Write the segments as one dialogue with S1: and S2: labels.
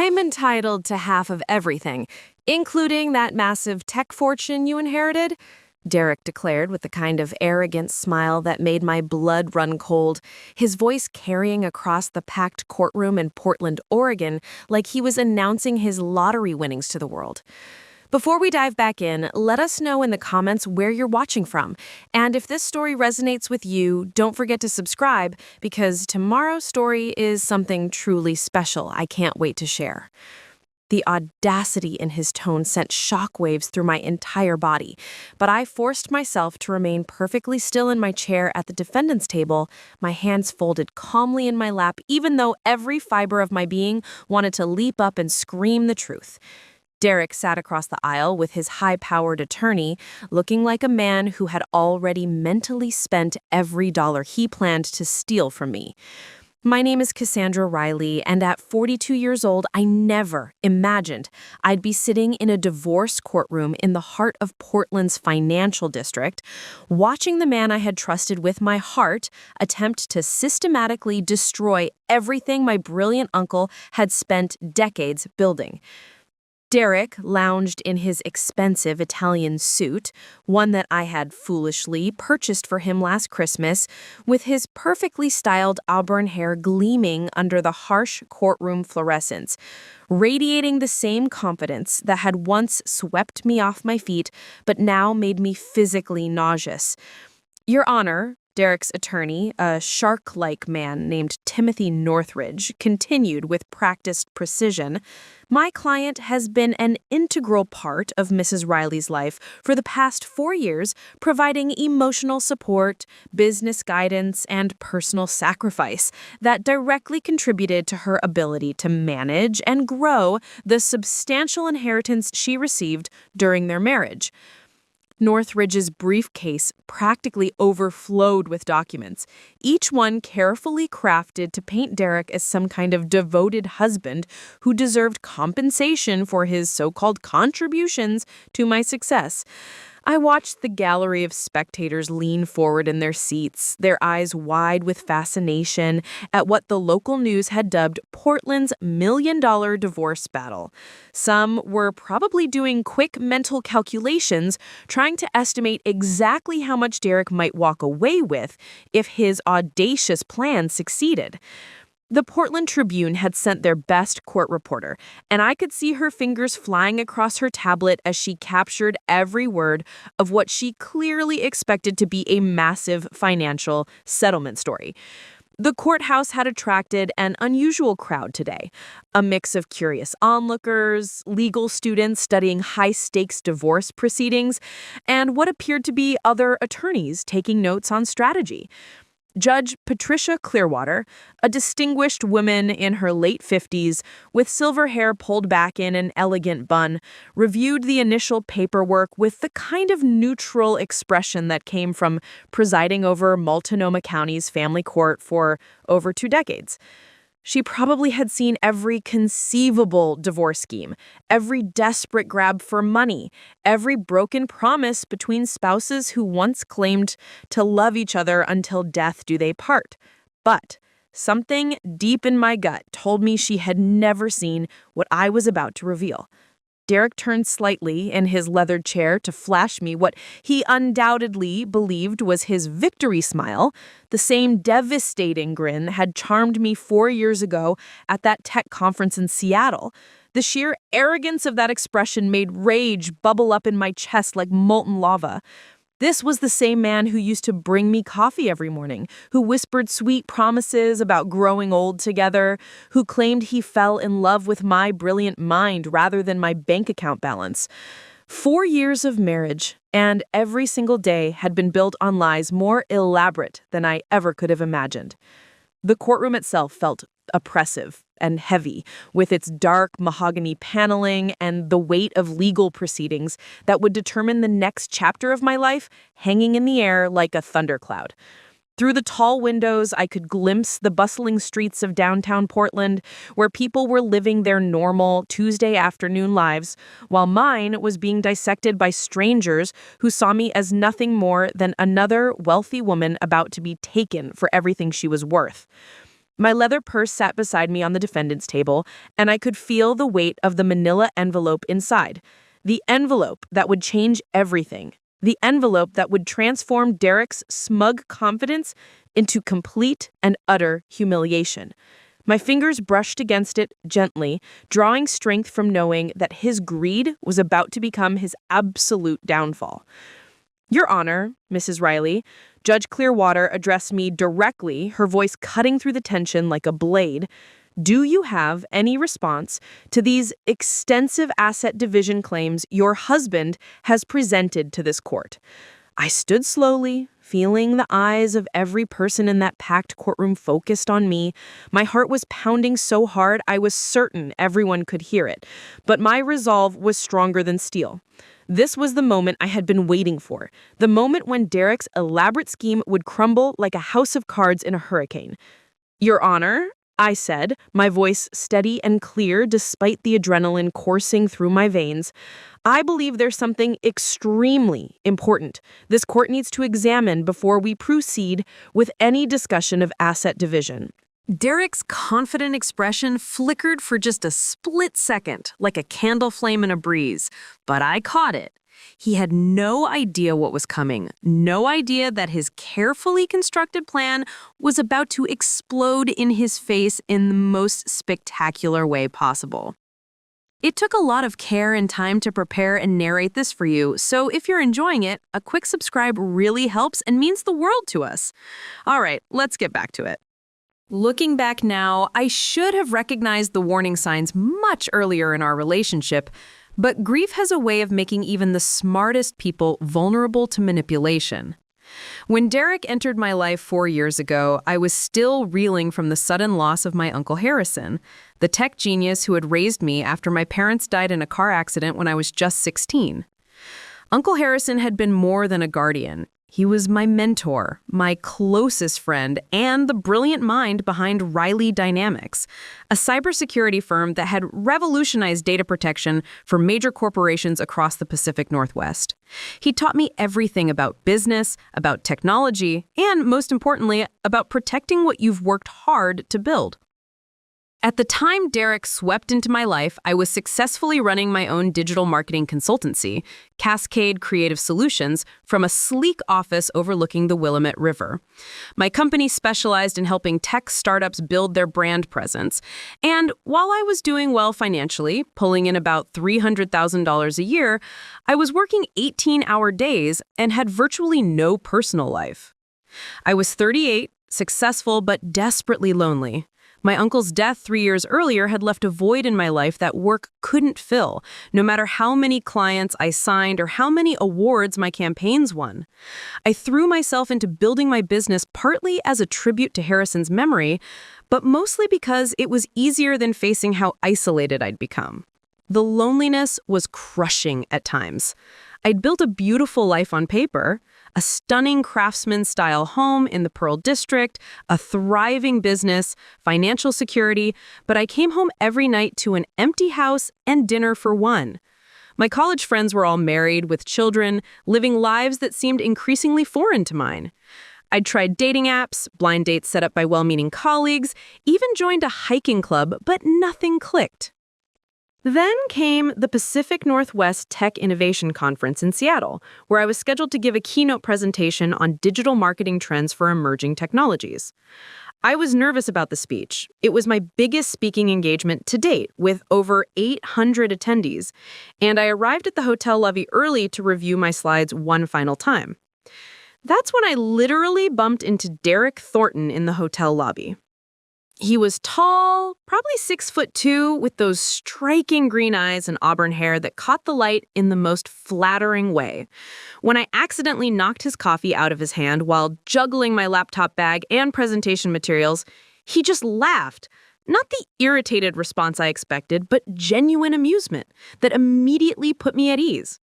S1: I'm entitled to half of everything, including that massive tech fortune you inherited, Derek declared with the kind of arrogant smile that made my blood run cold, his voice carrying across the packed courtroom in Portland, Oregon, like he was announcing his lottery winnings to the world. Before we dive back in, let us know in the comments where you're watching from. And if this story resonates with you, don't forget to subscribe, because tomorrow's story is something truly special I can't wait to share. The audacity in his tone sent shockwaves through my entire body, but I forced myself to remain perfectly still in my chair at the defendant's table, my hands folded calmly in my lap, even though every fiber of my being wanted to leap up and scream the truth. Derek sat across the aisle with his high-powered attorney, looking like a man who had already mentally spent every dollar he planned to steal from me. My name is Cassandra Riley, and at 42 years old, I never imagined I'd be sitting in a divorce courtroom in the heart of Portland's financial district, watching the man I had trusted with my heart attempt to systematically destroy everything my brilliant uncle had spent decades building. Derek lounged in his expensive Italian suit, one that I had foolishly purchased for him last Christmas, with his perfectly styled auburn hair gleaming under the harsh courtroom fluorescence, radiating the same confidence that had once swept me off my feet but now made me physically nauseous. Your Honor, Derek's attorney, a shark-like man named Timothy Northridge, continued with practiced precision. My client has been an integral part of Mrs. Riley's life for the past 4 years, providing emotional support, business guidance, and personal sacrifice that directly contributed to her ability to manage and grow the substantial inheritance she received during their marriage. Northridge's briefcase practically overflowed with documents, each one carefully crafted to paint Derek as some kind of devoted husband who deserved compensation for his so-called contributions to my success. I watched the gallery of spectators lean forward in their seats, their eyes wide with fascination at what the local news had dubbed Portland's million-dollar divorce battle. Some were probably doing quick mental calculations, trying to estimate exactly how much Derek might walk away with if his audacious plan succeeded. The Portland Tribune had sent their best court reporter, and I could see her fingers flying across her tablet as she captured every word of what she clearly expected to be a massive financial settlement story. The courthouse had attracted an unusual crowd today, a mix of curious onlookers, legal students studying high-stakes divorce proceedings, and what appeared to be other attorneys taking notes on strategy. Judge Patricia Clearwater, a distinguished woman in her late 50s with silver hair pulled back in an elegant bun, reviewed the initial paperwork with the kind of neutral expression that came from presiding over Multnomah County's family court for over 2 decades. She probably had seen every conceivable divorce scheme, every desperate grab for money, every broken promise between spouses who once claimed to love each other until death do they part. But something deep in my gut told me she had never seen what I was about to reveal. Derek turned slightly in his leathered chair to flash me what he undoubtedly believed was his victory smile, the same devastating grin that had charmed me 4 years ago at that tech conference in Seattle. The sheer arrogance of that expression made rage bubble up in my chest like molten lava. This was the same man who used to bring me coffee every morning, who whispered sweet promises about growing old together, who claimed he fell in love with my brilliant mind rather than my bank account balance. 4 years of marriage, and every single day had been built on lies more elaborate than I ever could have imagined. The courtroom itself felt oppressive and heavy, with its dark mahogany paneling and the weight of legal proceedings that would determine the next chapter of my life hanging in the air like a thundercloud. Through the tall windows, I could glimpse the bustling streets of downtown Portland, where people were living their normal Tuesday afternoon lives, while mine was being dissected by strangers who saw me as nothing more than another wealthy woman about to be taken for everything she was worth. My leather purse sat beside me on the defendant's table, and I could feel the weight of the manila envelope inside. The envelope that would change everything. The envelope that would transform Derek's smug confidence into complete and utter humiliation. My fingers brushed against it gently, drawing strength from knowing that his greed was about to become his absolute downfall. Your Honor, Mrs. Riley, Judge Clearwater addressed me directly, her voice cutting through the tension like a blade. Do you have any response to these extensive asset division claims your husband has presented to this court? I stood slowly, feeling the eyes of every person in that packed courtroom focused on me. My heart was pounding so hard I was certain everyone could hear it, but my resolve was stronger than steel. This was the moment I had been waiting for, the moment when Derek's elaborate scheme would crumble like a house of cards in a hurricane. Your Honor, I said, my voice steady and clear despite the adrenaline coursing through my veins, I believe there's something extremely important this court needs to examine before we proceed with any discussion of asset division.
S2: Derek's confident expression flickered for just a split second, like a candle flame in a breeze, but I caught it. He had no idea what was coming, no idea that his carefully constructed plan was about to explode in his face in the most spectacular way possible. It took a lot of care and time to prepare and narrate this for you, so if you're enjoying it, a quick subscribe really helps and means the world to us. All right, let's get back to it. Looking back now, I should have recognized the warning signs much earlier in our relationship, but grief has a way of making even the smartest people vulnerable to manipulation. When Derek entered my life 4 years ago, I was still reeling from the sudden loss of my Uncle Harrison, the tech genius who had raised me after my parents died in a car accident when I was just 16. Uncle Harrison had been more than a guardian. He was my mentor, my closest friend, and the brilliant mind behind Riley Dynamics, a cybersecurity firm that had revolutionized data protection for major corporations across the Pacific Northwest. He taught me everything about business, about technology, and most importantly, about protecting what you've worked hard to build. At the time Derek swept into my life, I was successfully running my own digital marketing consultancy, Cascade Creative Solutions, from a sleek office overlooking the Willamette River. My company specialized in helping tech startups build their brand presence. And while I was doing well financially, pulling in about $300,000 a year, I was working 18-hour days and had virtually no personal life. I was 38, successful but desperately lonely. My uncle's death 3 years earlier had left a void in my life that work couldn't fill, no matter how many clients I signed or how many awards my campaigns won. I threw myself into building my business partly as a tribute to Harrison's memory, but mostly because it was easier than facing how isolated I'd become. The loneliness was crushing at times. I'd built a beautiful life on paper, a stunning craftsman-style home in the Pearl District, a thriving business, financial security, but I came home every night to an empty house and dinner for one. My college friends were all married with children, living lives that seemed increasingly foreign to mine. I'd tried dating apps, blind dates set up by well-meaning colleagues, even joined a hiking club, but nothing clicked. Then came the Pacific Northwest Tech Innovation Conference in Seattle, where I was scheduled to give a keynote presentation on digital marketing trends for emerging technologies. I was nervous about the speech. It was my biggest speaking engagement to date, with over 800 attendees, and I arrived at the hotel lobby early to review my slides one final time. That's when I literally bumped into Derek Thornton in the hotel lobby. He was tall, probably 6'2", with those striking green eyes and auburn hair that caught the light in the most flattering way. When I accidentally knocked his coffee out of his hand while juggling my laptop bag and presentation materials, he just laughed. Not the irritated response I expected, but genuine amusement that immediately put me at ease.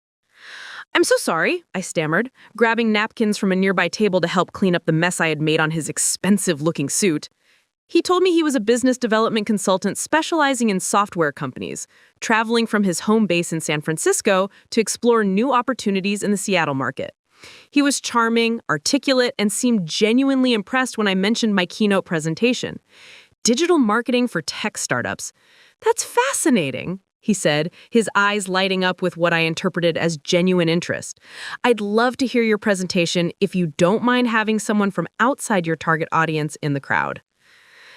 S2: "I'm so sorry," I stammered, grabbing napkins from a nearby table to help clean up the mess I had made on his expensive-looking suit. He told me he was a business development consultant specializing in software companies, traveling from his home base in San Francisco to explore new opportunities in the Seattle market. He was charming, articulate, and seemed genuinely impressed when I mentioned my keynote presentation. Digital marketing for tech startups. That's fascinating, he said, his eyes lighting up with what I interpreted as genuine interest. I'd love to hear your presentation if you don't mind having someone from outside your target audience in the crowd.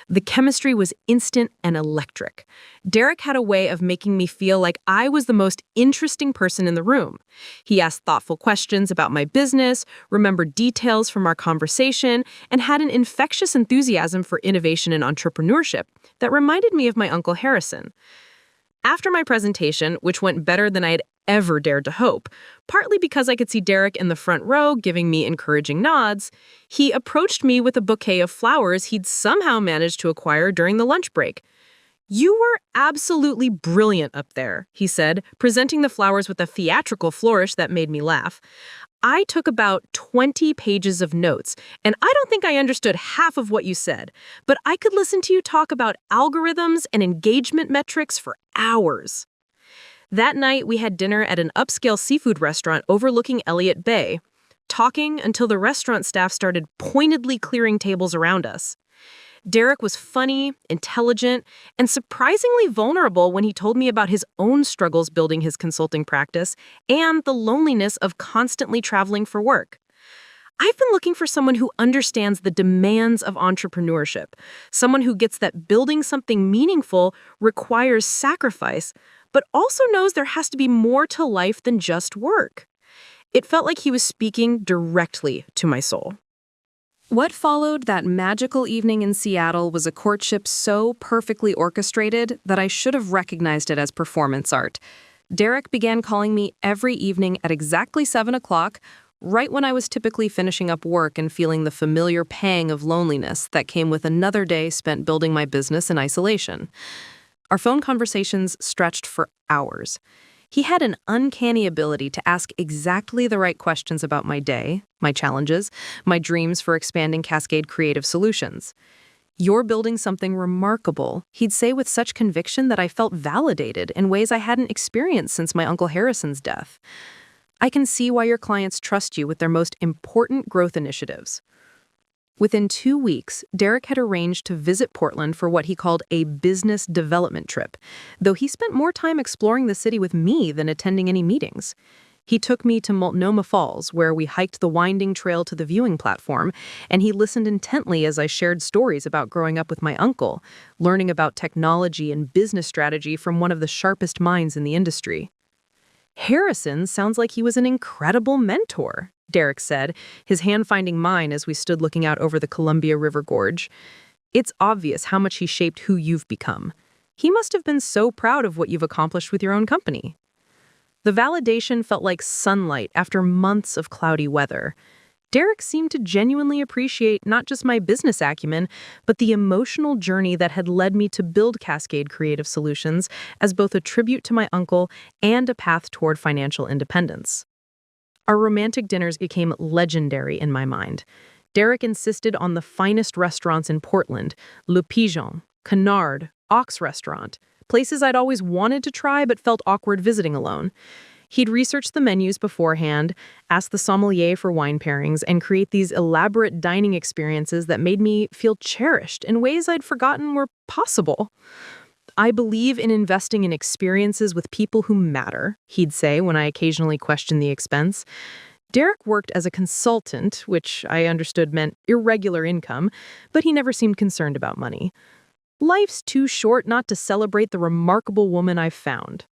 S2: The chemistry was instant and electric. Derek had a way of making me feel like I was the most interesting person in the room. He asked thoughtful questions about my business, remembered details from our conversation, and had an infectious enthusiasm for innovation and entrepreneurship that reminded me of my Uncle Harrison. After my presentation, which went better than I had ever dared to hope, partly because I could see Derek in the front row giving me encouraging nods, he approached me with a bouquet of flowers he'd somehow managed to acquire during the lunch break. "You were absolutely brilliant up there," he said, presenting the flowers with a theatrical flourish that made me laugh. "I took about 20 pages of notes, and I don't think I understood half of what you said, but I could listen to you talk about algorithms and engagement metrics for hours." That night, we had dinner at an upscale seafood restaurant overlooking Elliott Bay, talking until the restaurant staff started pointedly clearing tables around us. Derek was funny, intelligent, and surprisingly vulnerable when he told me about his own struggles building his consulting practice and the loneliness of constantly traveling for work. I've been looking for someone who understands the demands of entrepreneurship, someone who gets that building something meaningful requires sacrifice, but also knows there has to be more to life than just work. It felt like he was speaking directly to my soul. What followed that magical evening in Seattle was a courtship so perfectly orchestrated that I should have recognized it as performance art. Derek began calling me every evening at exactly 7 o'clock, right when I was typically finishing up work and feeling the familiar pang of loneliness that came with another day spent building my business in isolation. Our phone conversations stretched for hours. He had an uncanny ability to ask exactly the right questions about my day, my challenges, my dreams for expanding Cascade Creative Solutions. "You're building something remarkable," he'd say with such conviction that I felt validated in ways I hadn't experienced since my Uncle Harrison's death. "I can see why your clients trust you with their most important growth initiatives." Within 2 weeks, Derek had arranged to visit Portland for what he called a business development trip, though he spent more time exploring the city with me than attending any meetings. He took me to Multnomah Falls, where we hiked the winding trail to the viewing platform, and he listened intently as I shared stories about growing up with my uncle, learning about technology and business strategy from one of the sharpest minds in the industry. "Harrison sounds like he was an incredible mentor," Derek said, his hand finding mine as we stood looking out over the Columbia River Gorge. "It's obvious how much he shaped who you've become. He must have been so proud of what you've accomplished with your own company." The validation felt like sunlight after months of cloudy weather. Derek seemed to genuinely appreciate not just my business acumen, but the emotional journey that had led me to build Cascade Creative Solutions as both a tribute to my uncle and a path toward financial independence. Our romantic dinners became legendary in my mind. Derek insisted on the finest restaurants in Portland, Le Pigeon, Canard, Ox Restaurant, places I'd always wanted to try but felt awkward visiting alone. He'd research the menus beforehand, ask the sommelier for wine pairings, and create these elaborate dining experiences that made me feel cherished in ways I'd forgotten were possible. "I believe in investing in experiences with people who matter," he'd say when I occasionally questioned the expense. Derek worked as a consultant, which I understood meant irregular income, but he never seemed concerned about money. "Life's too short not to celebrate the remarkable woman I've found."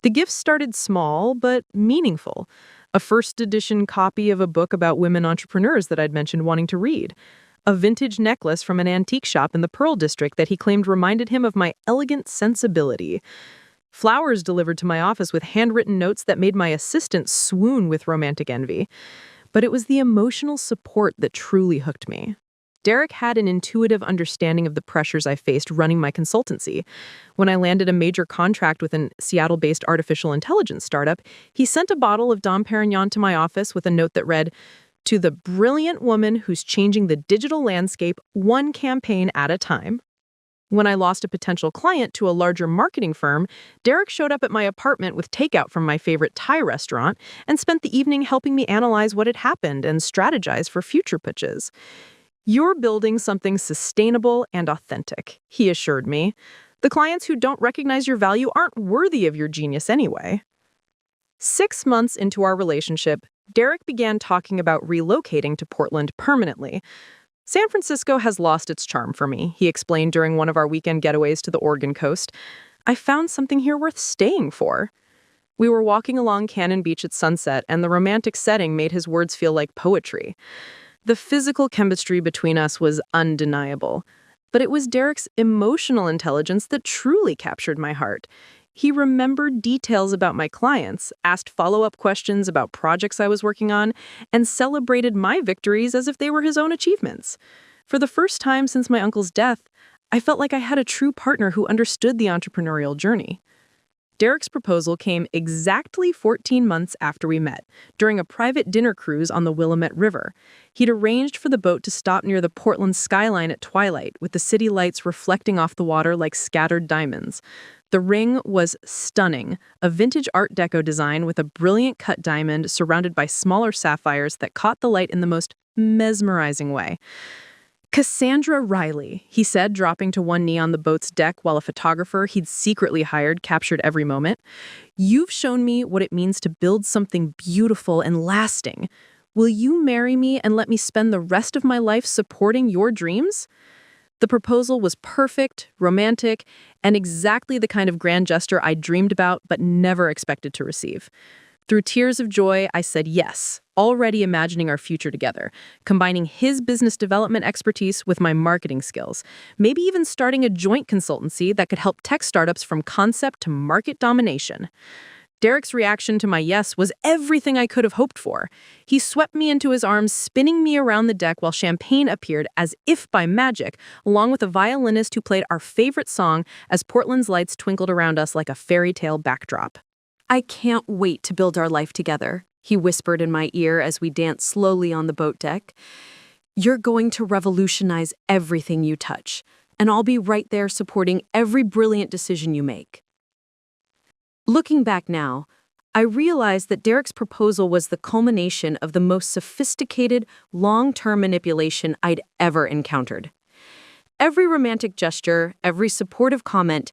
S2: The gifts started small, but meaningful. A first edition copy of a book about women entrepreneurs that I'd mentioned wanting to read. A vintage necklace from an antique shop in the Pearl District that he claimed reminded him of my elegant sensibility. Flowers delivered to my office with handwritten notes that made my assistant swoon with romantic envy. But it was the emotional support that truly hooked me. Derek had an intuitive understanding of the pressures I faced running my consultancy. When I landed a major contract with an Seattle-based artificial intelligence startup, he sent a bottle of Dom Perignon to my office with a note that read, "To the brilliant woman who's changing the digital landscape one campaign at a time." When I lost a potential client to a larger marketing firm, Derek showed up at my apartment with takeout from my favorite Thai restaurant and spent the evening helping me analyze what had happened and strategize for future pitches.
S3: "You're building something sustainable and authentic," he assured me. "The clients who don't recognize your value aren't worthy of your genius anyway." 6 months into our relationship, Derek began talking about relocating to Portland permanently. "San Francisco has lost its charm for me," he explained during one of our weekend getaways to the Oregon coast. "I found something here worth staying for." We were walking along Cannon Beach at sunset, and the romantic setting made his words feel like poetry. The physical chemistry between us was undeniable, but it was Derek's emotional intelligence that truly captured my heart. He remembered details about my clients, asked follow-up questions about projects I was working on, and celebrated my victories as if they were his own achievements. For the first time since my uncle's death, I felt like I had a true partner who understood the entrepreneurial journey. Derek's proposal came exactly 14 months after we met, during a private dinner cruise on the Willamette River. He'd arranged for the boat to stop near the Portland skyline at twilight, with the city lights reflecting off the water like scattered diamonds. The ring was stunning, a vintage Art Deco design with a brilliant cut diamond surrounded by smaller sapphires that caught the light in the most mesmerizing way. "Cassandra Riley," he said, dropping to one knee on the boat's deck while a photographer he'd secretly hired captured every moment. "You've shown me what it means to build something beautiful and lasting. Will you marry me and let me spend the rest of my life supporting your dreams?" The proposal was perfect, romantic, and exactly the kind of grand gesture I dreamed about but never expected to receive. Through tears of joy, I said yes, already imagining our future together, combining his business development expertise with my marketing skills, maybe even starting a joint consultancy that could help tech startups from concept to market domination. Derek's reaction to my yes was everything I could have hoped for. He swept me into his arms, spinning me around the deck while champagne appeared as if by magic, along with a violinist who played our favorite song as Portland's lights twinkled around us like a fairy tale backdrop.
S1: "I can't wait to build our life together," he whispered in my ear as we danced slowly on the boat deck. "You're going to revolutionize everything you touch, and I'll be right there supporting every brilliant decision you make." Looking back now, I realized that Derek's proposal was the culmination of the most sophisticated, long-term manipulation I'd ever encountered. Every romantic gesture, every supportive comment,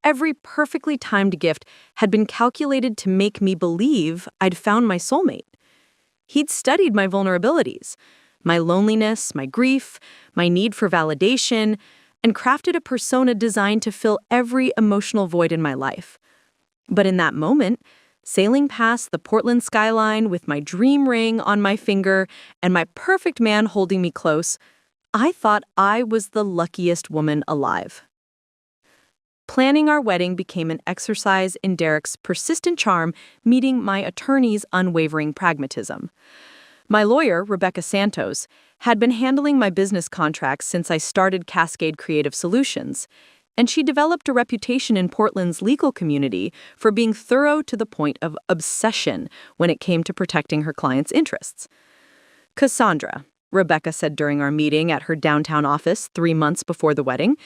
S1: every perfectly timed gift had been calculated to make me believe I'd found my soulmate. He'd studied my vulnerabilities, my loneliness, my grief, my need for validation, and crafted a persona designed to fill every emotional void in my life. But in that moment, sailing past the Portland skyline with my dream ring on my finger and my perfect man holding me close, I thought I was the luckiest woman alive. Planning our wedding became an exercise in Derek's persistent charm, meeting my attorney's unwavering pragmatism. My lawyer, Rebecca Santos, had been handling my business contracts since I started Cascade Creative Solutions, and she developed a reputation in Portland's legal community for being thorough to the point of obsession when it came to protecting her clients' interests. "Cassandra," Rebecca said during our meeting at her downtown office 3 months before the wedding,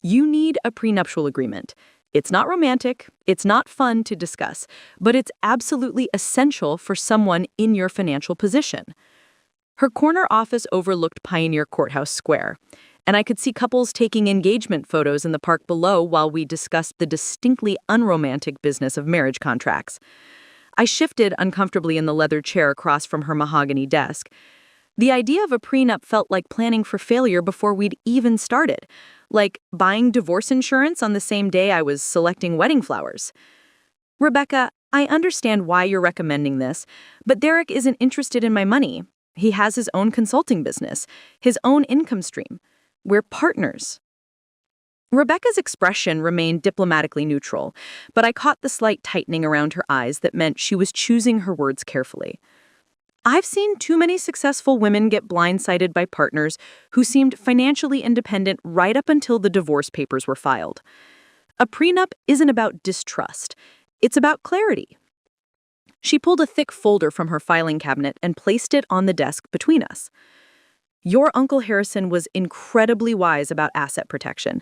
S1: "you need a prenuptial agreement. It's not romantic, it's not fun to discuss, but it's absolutely essential for someone in your financial position." Her corner office overlooked Pioneer Courthouse Square, and I could see couples taking engagement photos in the park below while we discussed the distinctly unromantic business of marriage contracts. I shifted uncomfortably in the leather chair across from her mahogany desk. The idea of a prenup felt like planning for failure before we'd even started, like buying divorce insurance on the same day I was selecting wedding flowers. "Rebecca, I understand why you're recommending this, but Derek isn't interested in my money. He has his own consulting business, his own income stream. We're partners." Rebecca's expression remained diplomatically neutral, but I caught the slight tightening around her eyes that meant she was choosing her words carefully. I've seen too many successful women get blindsided by partners who seemed financially independent right up until the divorce papers were filed. A prenup isn't about distrust. It's about clarity. She pulled a thick folder from her filing cabinet and placed it on the desk between us. "Your Uncle Harrison was incredibly wise about asset protection.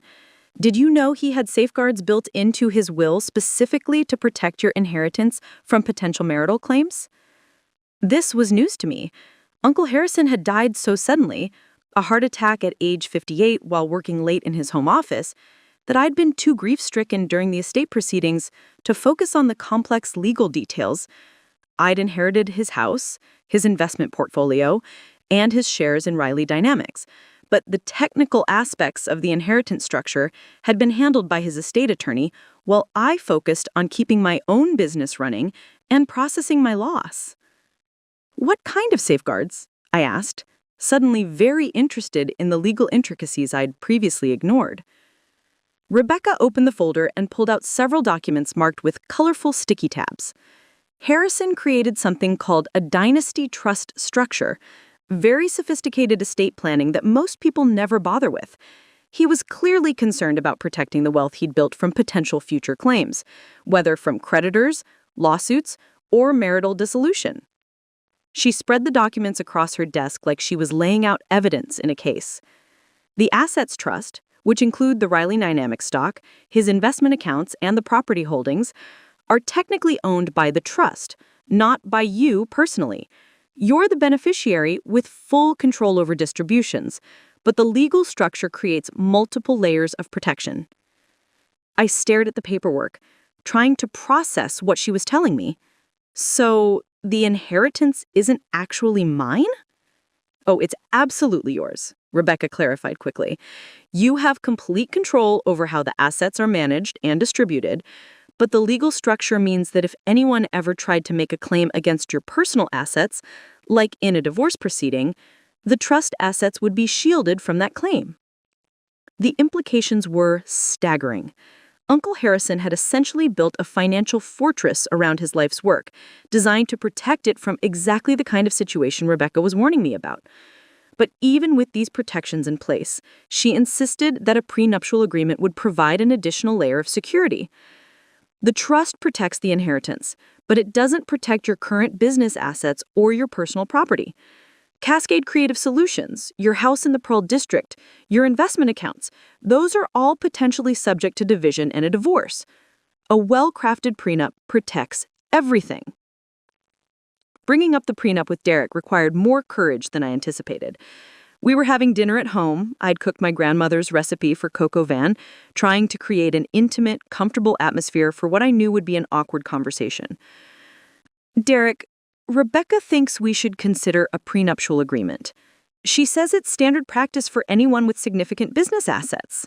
S1: Did you know he had safeguards built into his will specifically to protect your inheritance from potential marital claims?" This was news to me. Uncle Harrison had died so suddenly.
S3: a heart attack at age 58 while working late in his home office, that I'd been too grief-stricken during the estate proceedings to focus on the complex legal details. I'd inherited his house, his investment portfolio, and his shares in Riley Dynamics, but the technical aspects of the inheritance structure had been handled by his estate attorney, while I focused on keeping my own business running and processing my loss. "What kind of safeguards?" I asked, suddenly very interested in the legal intricacies I'd previously ignored. Rebecca opened the folder and pulled out several documents marked with colorful sticky tabs. Harrison created something called a dynasty trust structure, very sophisticated estate planning that most people never bother with. He was clearly concerned about protecting the wealth he'd built from potential future claims, whether from creditors, lawsuits, or marital dissolution. She spread the documents across her desk like she was laying out evidence in a case. The assets trust, which include the Riley Dynamics stock, his investment accounts, and the property holdings, are technically owned by the trust, not by you personally. You're the beneficiary with full control over distributions, but the legal structure creates multiple layers of protection. I stared at the paperwork, trying to process what she was telling me. So, the inheritance isn't actually mine? "Oh, it's absolutely yours," Rebecca clarified quickly. "You have complete control over how the assets are managed and distributed, but the legal structure means that if anyone ever tried to make a claim against your personal assets, like in a divorce proceeding, the trust assets would be shielded from that claim." The implications were staggering. Uncle Harrison had essentially built a financial fortress around his life's work, designed to protect it from exactly the kind of situation Rebecca was warning me about. But even with these protections in place, she insisted that a prenuptial agreement would provide an additional layer of security. The trust protects the inheritance, but it doesn't protect your current business assets or your personal property. Cascade Creative Solutions, your house in the Pearl District, your investment accounts, those are all potentially subject to division and a divorce. A well-crafted prenup protects everything. Bringing up the prenup with Derek required more courage than I anticipated. We were having dinner at home. I'd cooked my grandmother's recipe for coq au vin, trying to create an intimate, comfortable atmosphere for what I knew would be an awkward conversation. "Derek, Rebecca thinks we should consider a prenuptial agreement. She says it's standard practice for anyone with significant business assets."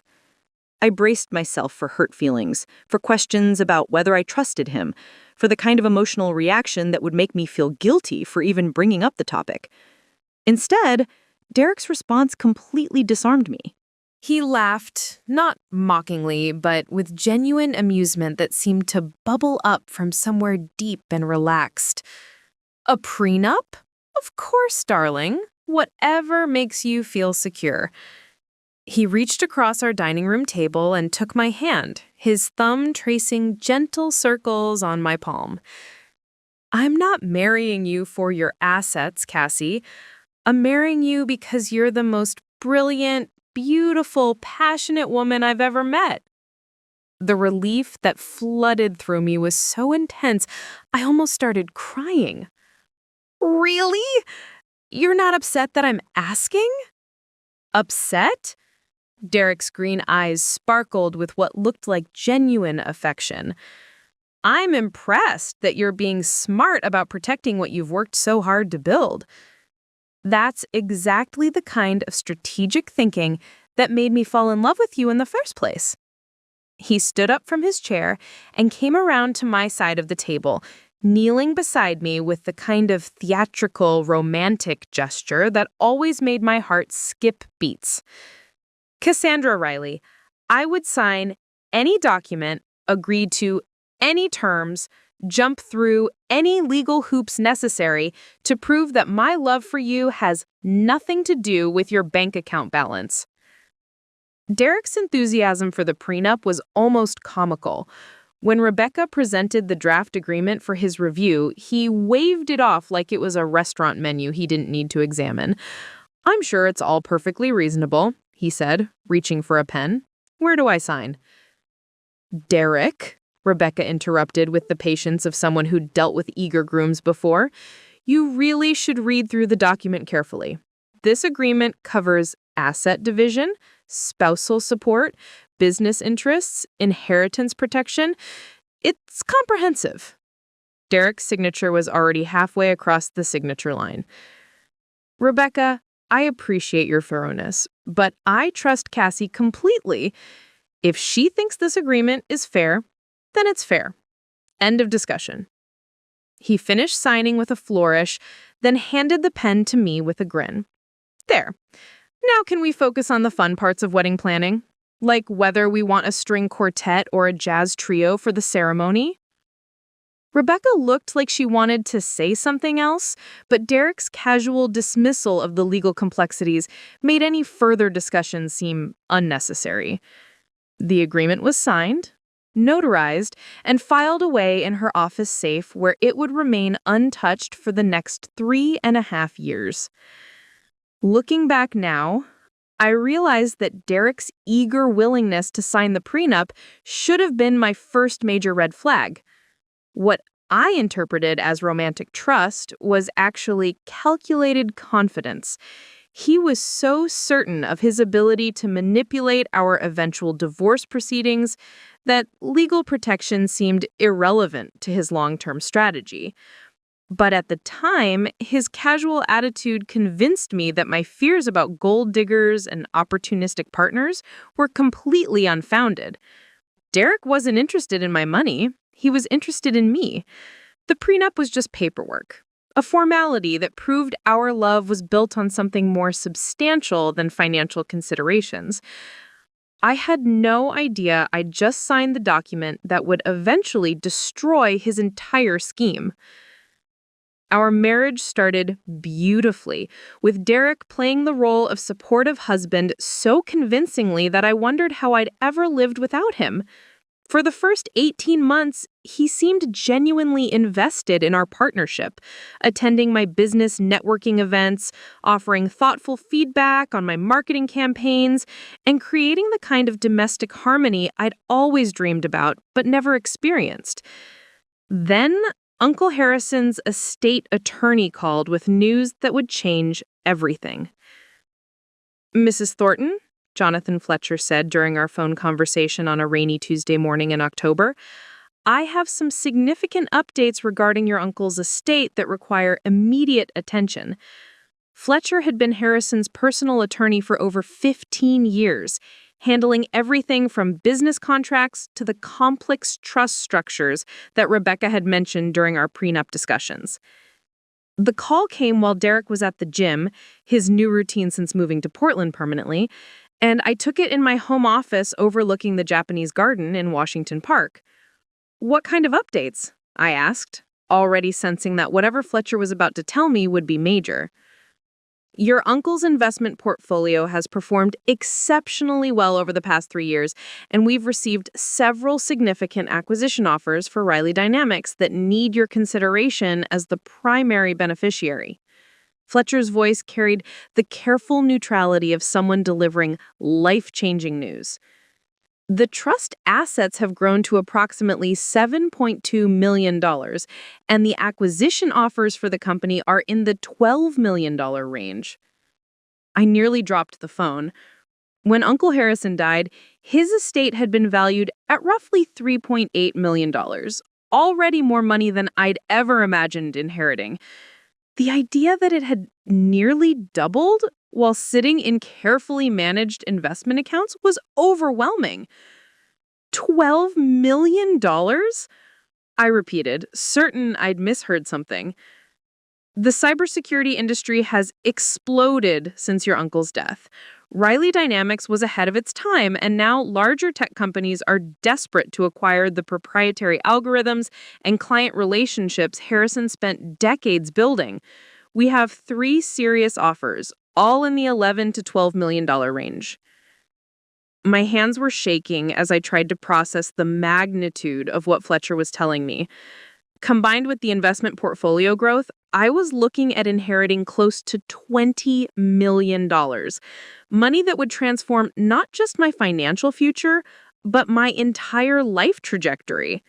S3: I braced myself for hurt feelings, for questions about whether I trusted him, for the kind of emotional reaction that would make me feel guilty for even bringing up the topic. Instead, Derek's response completely disarmed me.
S1: He laughed, not mockingly, but with genuine amusement that seemed to bubble up from somewhere deep and relaxed. "A prenup? Of course, darling. Whatever makes you feel secure." He reached across our dining room table and took my hand, his thumb tracing gentle circles on my palm. "I'm not marrying you for your assets, Cassie. I'm marrying you because you're the most brilliant, beautiful, passionate woman I've ever met." The relief that flooded through me was so intense, I almost started crying. "Really? You're not upset that I'm asking?" "Upset?" Derek's green eyes sparkled with what looked like genuine affection. "I'm impressed that you're being smart about protecting what you've worked so hard to build." That's exactly the kind of strategic thinking that made me fall in love with you in the first place. He stood up from his chair and came around to my side of the table, kneeling beside me with the kind of theatrical, romantic gesture that always made my heart skip beats. "Cassandra Riley, I would sign any document, agree to any terms, jump through any legal hoops necessary to prove that my love for you has nothing to do with your bank account balance." Derek's enthusiasm for the prenup was almost comical. When Rebecca presented the draft agreement for his review, he waved it off like it was a restaurant menu he didn't need to examine. "I'm sure it's all perfectly reasonable," he said, reaching for a pen. "Where do I sign?" "Derek," Rebecca interrupted with the patience of someone who'd dealt with eager grooms before, "you really should read through the document carefully.
S3: This agreement covers asset division, spousal support, business interests, inheritance protection. It's comprehensive. Derek's signature was already halfway across the signature line. Rebecca, I appreciate your thoroughness, but I trust Cassie completely. If she thinks this agreement is fair, then it's fair. End of discussion. He finished signing with a flourish, then handed the pen to me with a grin. There. Now can we focus on the fun parts of wedding planning? Like whether we want a string quartet or a jazz trio for the ceremony? Rebecca looked like she wanted to say something else, but Derek's casual dismissal of the legal complexities made any further discussion seem unnecessary. The agreement was signed, notarized, and filed away in her office safe where it would remain untouched for the next 3.5 years. Looking back now, I realized that Derek's eager willingness to sign the prenup should have been my first major red flag. What I interpreted as romantic trust was actually calculated confidence. He was so certain of his ability to manipulate our eventual divorce proceedings that legal protection seemed irrelevant to his long-term strategy. But at the time, his casual attitude convinced me that my fears about gold diggers and opportunistic partners were completely unfounded. Derek wasn't interested in my money. He was interested in me. The prenup was just paperwork, a formality that proved our love was built on something more substantial than financial considerations. I had no idea I'd just signed the document that would eventually destroy his entire scheme. Our marriage started beautifully, with Derek playing the role of supportive husband so convincingly that I wondered how I'd ever lived without him. For the first 18 months, he seemed genuinely invested in our partnership, attending my business networking events, offering thoughtful feedback on my marketing campaigns, and creating the kind of domestic harmony I'd always dreamed about but never experienced. Then, Uncle Harrison's estate attorney called with news that would change everything. "Mrs. Thornton?" Jonathan Fletcher said during our phone conversation on a rainy Tuesday morning in October, "I have some significant updates regarding your uncle's estate that require immediate attention." Fletcher had been Harrison's personal attorney for over 15 years, handling everything from business contracts to the complex trust structures that Rebecca had mentioned during our prenup discussions. The call came while Derek was at the gym, his new routine since moving to Portland permanently, and I took it in my home office overlooking the Japanese garden in Washington Park. "What kind of updates?" I asked, already sensing that whatever Fletcher was about to tell me would be major. "Your uncle's investment portfolio has performed exceptionally well over the past 3 years, and we've received several significant acquisition offers for Riley Dynamics that need your consideration as the primary beneficiary." Fletcher's voice carried the careful neutrality of someone delivering life-changing news. "The trust assets have grown to approximately $7.2 million, and the acquisition offers for the company are in the $12 million range." I nearly dropped the phone. When Uncle Harrison died, his estate had been valued at roughly $3.8 million, already more money than I'd ever imagined inheriting. The idea that it had nearly doubled while sitting in carefully managed investment accounts was overwhelming. $12 million? I repeated, certain I'd misheard something. "The cybersecurity industry has exploded since your uncle's death. Riley Dynamics was ahead of its time, and now larger tech companies are desperate to acquire the proprietary algorithms and client relationships Harrison spent decades building. We have 3 serious offers, all in the $11 to $12 million range." My hands were shaking as I tried to process the magnitude of what Fletcher was telling me. Combined with the investment portfolio growth, I was looking at inheriting close to $20 million. Money that would transform not just my financial future, but my entire life trajectory.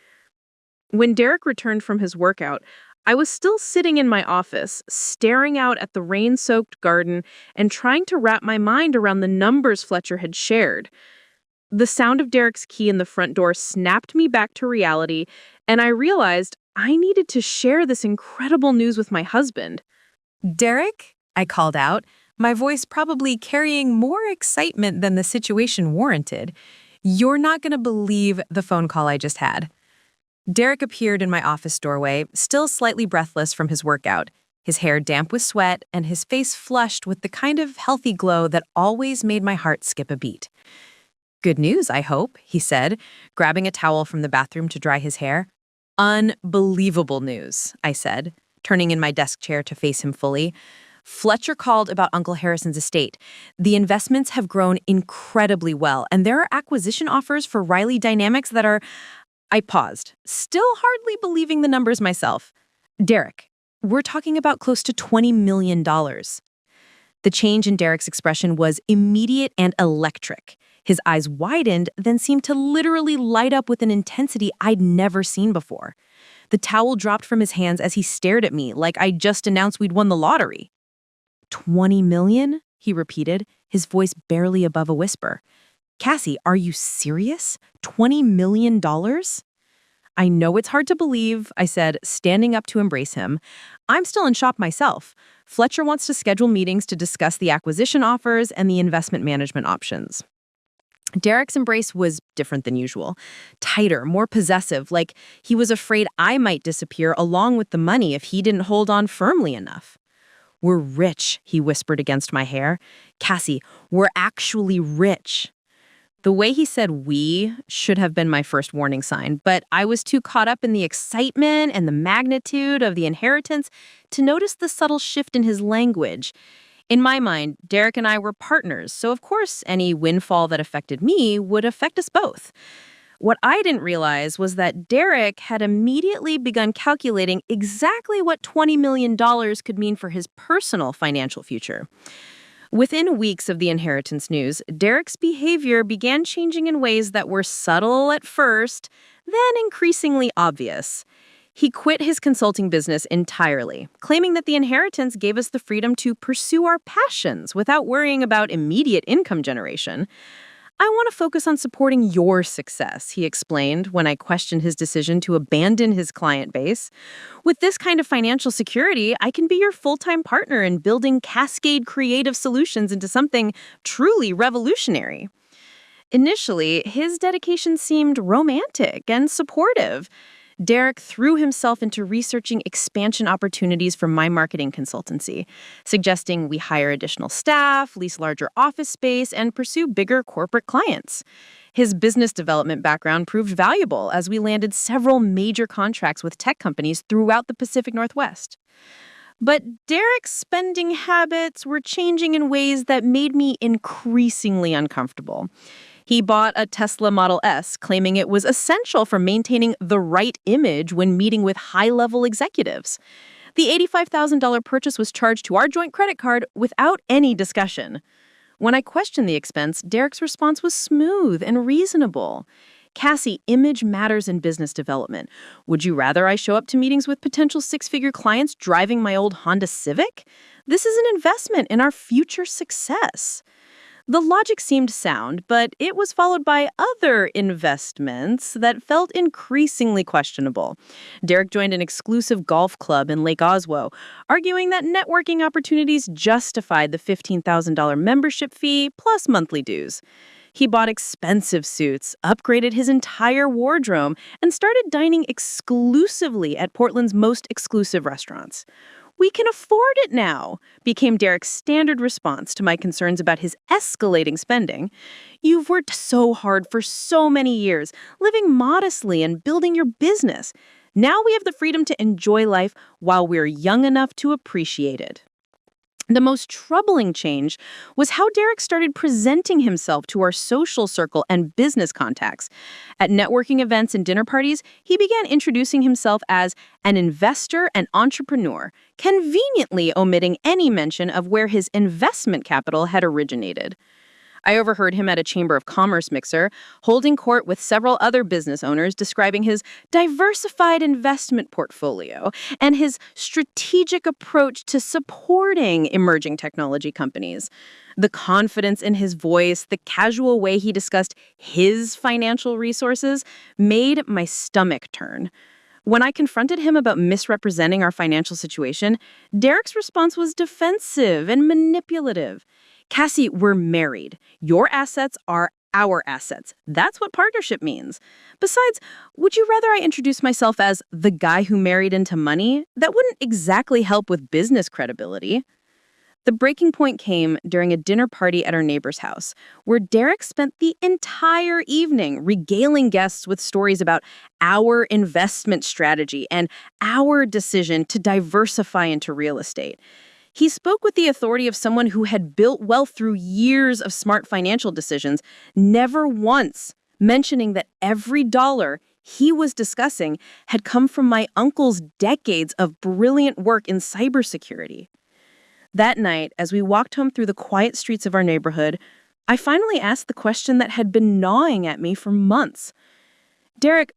S3: When Derek returned from his workout, I was still sitting in my office, staring out at the rain-soaked garden and trying to wrap my mind around the numbers Fletcher had shared. The sound of Derek's key in the front door snapped me back to reality, and I realized I needed to share this incredible news with my husband.
S1: Derek? I called out, my voice probably carrying more excitement than the situation warranted. You're not going to believe the phone call I just had. Derek appeared in my office doorway, still slightly breathless from his workout, his hair damp with sweat and his face flushed with the kind of healthy glow that always made my heart skip a beat. Good news, I hope, he said, grabbing a towel from the bathroom to dry his hair. Unbelievable news, I said, turning in my desk chair to face him fully. Fletcher called about Uncle Harrison's estate. The investments have grown incredibly well, and there are acquisition offers for Riley Dynamics that are... I paused, still hardly believing the numbers myself. Derek, we're talking about close to $20 million. The change in Derek's expression was immediate and electric. His eyes widened, then seemed to literally light up with an intensity I'd never seen before. The towel dropped from his hands as he stared at me like I'd just announced we'd won the lottery. 20 million? He repeated, his voice barely above a whisper. Cassie, are you serious? $20 million? I know it's hard to believe, I said, standing up to embrace him. I'm still in shock myself. Fletcher wants to schedule meetings to discuss the acquisition offers and the investment management options. Derek's embrace was different than usual. Tighter, more possessive, like he was afraid I might disappear along with the money if he didn't hold on firmly enough. We're rich, he whispered against my hair. Cassie, we're actually rich. The way he said we should have been my first warning sign, but I was too caught up in the excitement and the magnitude of the inheritance to notice the subtle shift in his language. In my mind, Derek and I were partners, so of course any windfall that affected me would affect us both. What I didn't realize was that Derek had immediately begun calculating exactly what $20 million could mean for his personal financial future. Within weeks of the inheritance news, Derek's behavior began changing in ways that were subtle at first, then increasingly obvious. He quit his consulting business entirely, claiming that the inheritance gave us the freedom to pursue our passions without worrying about immediate income generation. I want to focus on supporting your success, he explained when I questioned his decision to abandon his client base. With this kind of financial security, I can be your full-time partner in building Cascade Creative Solutions into something truly revolutionary. Initially, his dedication seemed romantic and supportive. Derek threw himself into researching expansion opportunities for my marketing consultancy, suggesting we hire additional staff, lease larger office space, and pursue bigger corporate clients. His business development background proved valuable as we landed several major contracts with tech companies throughout the Pacific Northwest. But Derek's spending habits were changing in ways that made me increasingly uncomfortable. He bought a Tesla Model S, claiming it was essential for maintaining the right image when meeting with high-level executives. The $85,000 purchase was charged to our joint credit card without any discussion. When I questioned the expense, Derek's response was smooth and reasonable. Cassie, image matters in business development. Would you rather I show up to meetings with potential six-figure clients driving my old Honda Civic? This is an investment in our future success. The logic seemed sound, but it was followed by other investments that felt increasingly questionable. Derek joined an exclusive golf club in Lake Oswego, arguing that networking opportunities justified the $15,000 membership fee plus monthly dues. He bought expensive suits, upgraded his entire wardrobe, and started dining exclusively at Portland's most exclusive restaurants. "We can afford it now," became Derek's standard response to my concerns about his escalating spending. "You've worked so hard for so many years, living modestly and building your business. Now we have the freedom to enjoy life while we're young enough to appreciate it." The most troubling change was how Derek started presenting himself to our social circle and business contacts. At networking events and dinner parties, he began introducing himself as an investor and entrepreneur, conveniently omitting any mention of where his investment capital had originated.
S4: I overheard him at a Chamber of Commerce mixer, holding court with several other business owners describing his diversified investment portfolio and his strategic approach to supporting emerging technology companies. The confidence in his voice, the casual way he discussed his financial resources made my stomach turn. When I confronted him about misrepresenting our financial situation, Derek's response was defensive and manipulative. Cassie, we're married. Your assets are our assets. That's what partnership means. Besides, would you rather I introduce myself as the guy who married into money? That wouldn't exactly help with business credibility. The breaking point came during a dinner party at our neighbor's house, where Derek spent the entire evening regaling guests with stories about our investment strategy and our decision to diversify into real estate. He spoke with the authority of someone who had built wealth through years of smart financial decisions, never once mentioning that every dollar he was discussing had come from my uncle's decades of brilliant work in cybersecurity. That night, as we walked home through the quiet streets of our neighborhood, I finally asked the question that had been gnawing at me for months. Derek,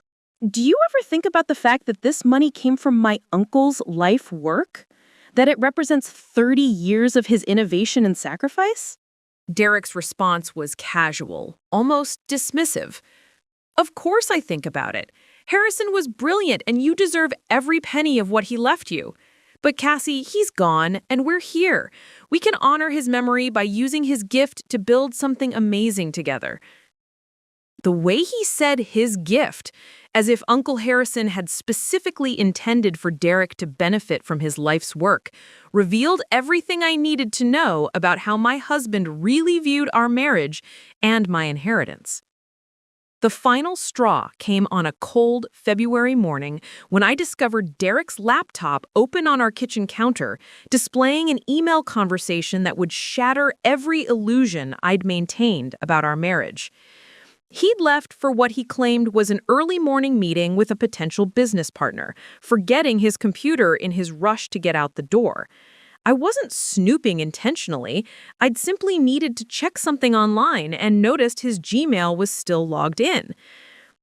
S4: do you ever think about the fact that this money came from my uncle's life work? That it represents 30 years of his innovation and sacrifice?
S1: Derek's response was casual, almost dismissive. Of course I think about it. Harrison was brilliant, and you deserve every penny of what he left you. But Cassie, he's gone, and we're here. We can honor his memory by using his gift to build something amazing together. The way he said his gift, as if Uncle Harrison had specifically intended for Derek to benefit from his life's work, revealed everything I needed to know about how my husband really viewed our marriage and my inheritance. The final straw came on a cold February morning when I discovered Derek's laptop open on our kitchen counter, displaying an email conversation that would shatter every illusion I'd maintained about our marriage. He'd left for what he claimed was an early morning meeting with a potential business partner, forgetting his computer in his rush to get out the door. I wasn't snooping intentionally. I'd simply needed to check something online and noticed his Gmail was still logged in.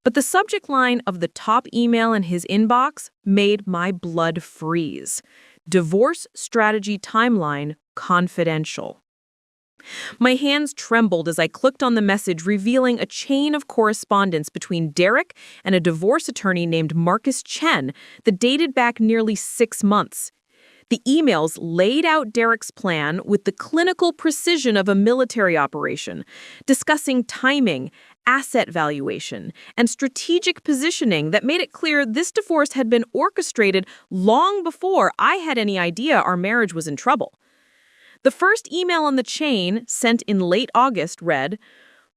S1: But the subject line of the top email in his inbox made my blood freeze. Divorce Strategy Timeline Confidential. My hands trembled as I clicked on the message, revealing a chain of correspondence between Derek and a divorce attorney named Marcus Chen that dated back nearly 6 months. The emails laid out Derek's plan with the clinical precision of a military operation, discussing timing, asset valuation, and strategic positioning that made it clear this divorce had been orchestrated long before I had any idea our marriage was in trouble. The first email on the chain, sent in late August, read,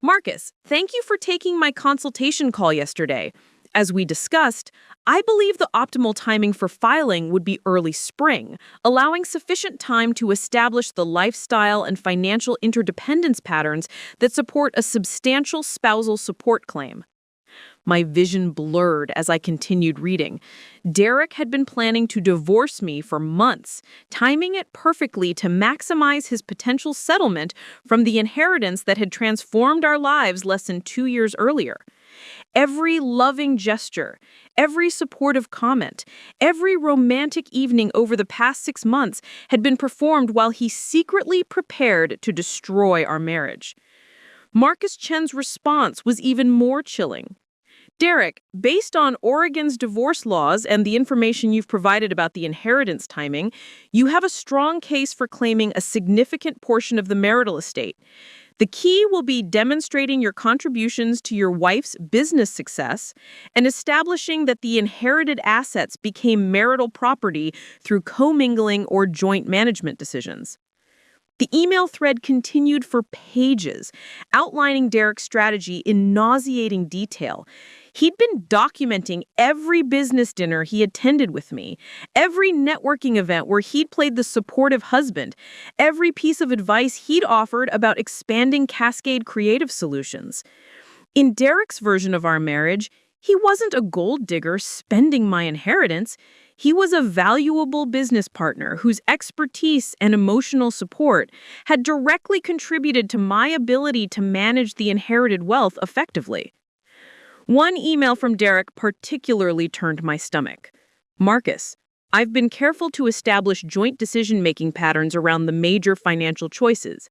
S1: "Marcus, thank you for taking my consultation call yesterday. As we discussed, I believe the optimal timing for filing would be early spring, allowing sufficient time to establish the lifestyle and financial interdependence patterns that support a substantial spousal support claim." My vision blurred as I continued reading. Derek had been planning to divorce me for months, timing it perfectly to maximize his potential settlement from the inheritance that had transformed our lives less than 2 years earlier. Every loving gesture, every supportive comment, every romantic evening over the past 6 months had been performed while he secretly prepared to destroy our marriage. Marcus Chen's response was even more chilling. "Derek, based on Oregon's divorce laws and the information you've provided about the inheritance timing, you have a strong case for claiming a significant portion of the marital estate. The key will be demonstrating your contributions to your wife's business success and establishing that the inherited assets became marital property through commingling or joint management decisions." The email thread continued for pages, outlining Derek's strategy in nauseating detail. He'd been documenting every business dinner he attended with me, every networking event where he'd played the supportive husband, every piece of advice he'd offered about expanding Cascade Creative Solutions. In Derek's version of our marriage,
S4: He wasn't a gold digger spending my inheritance. He was a valuable business partner whose expertise and emotional support had directly contributed to my ability to manage the inherited wealth effectively. One email from Derek particularly turned my stomach. Marcus, I've been careful to establish joint decision-making patterns around the major financial choices.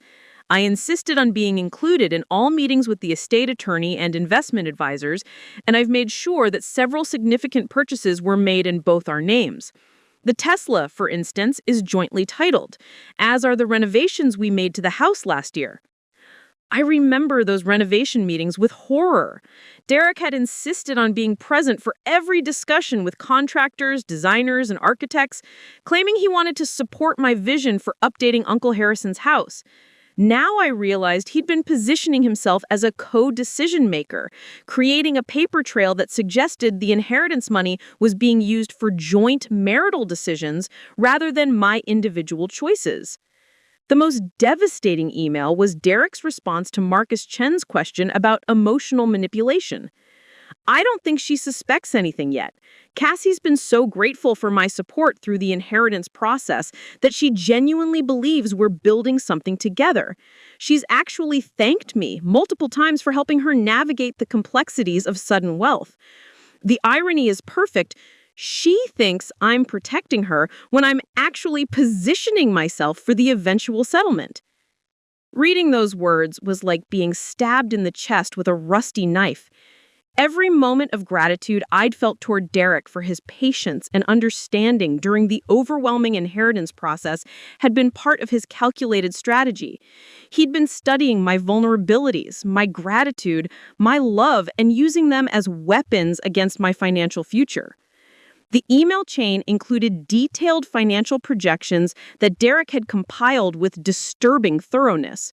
S4: I insisted on being included in all meetings with the estate attorney and investment advisors, and I've made sure that several significant purchases were made in both our names. The Tesla, for instance, is jointly titled, as are the renovations we made to the house last year. I remember those renovation meetings with horror. Derek had insisted on being present for every discussion with contractors, designers, and architects, claiming he wanted to support my vision for updating Uncle Harrison's house. Now I realized he'd been positioning himself as a co-decision maker, creating a paper trail that suggested the inheritance money was being used for joint marital decisions rather than my individual choices. The most devastating email was Derek's response to Marcus Chen's question about emotional manipulation. I don't think she suspects anything yet. Cassie's been so grateful for my support through the inheritance process that she genuinely believes we're building something together. She's actually thanked me multiple times for helping her navigate the complexities of sudden wealth. The irony is perfect. She thinks I'm protecting her when I'm actually positioning myself for the eventual settlement. Reading those words was like being stabbed in the chest with a rusty knife. Every moment of gratitude I'd felt toward Derek for his patience and understanding during the overwhelming inheritance process had been part of his calculated strategy. He'd been studying my vulnerabilities, my gratitude, my love, and using them as weapons against my financial future. The email chain included detailed financial projections that Derek had compiled with disturbing thoroughness.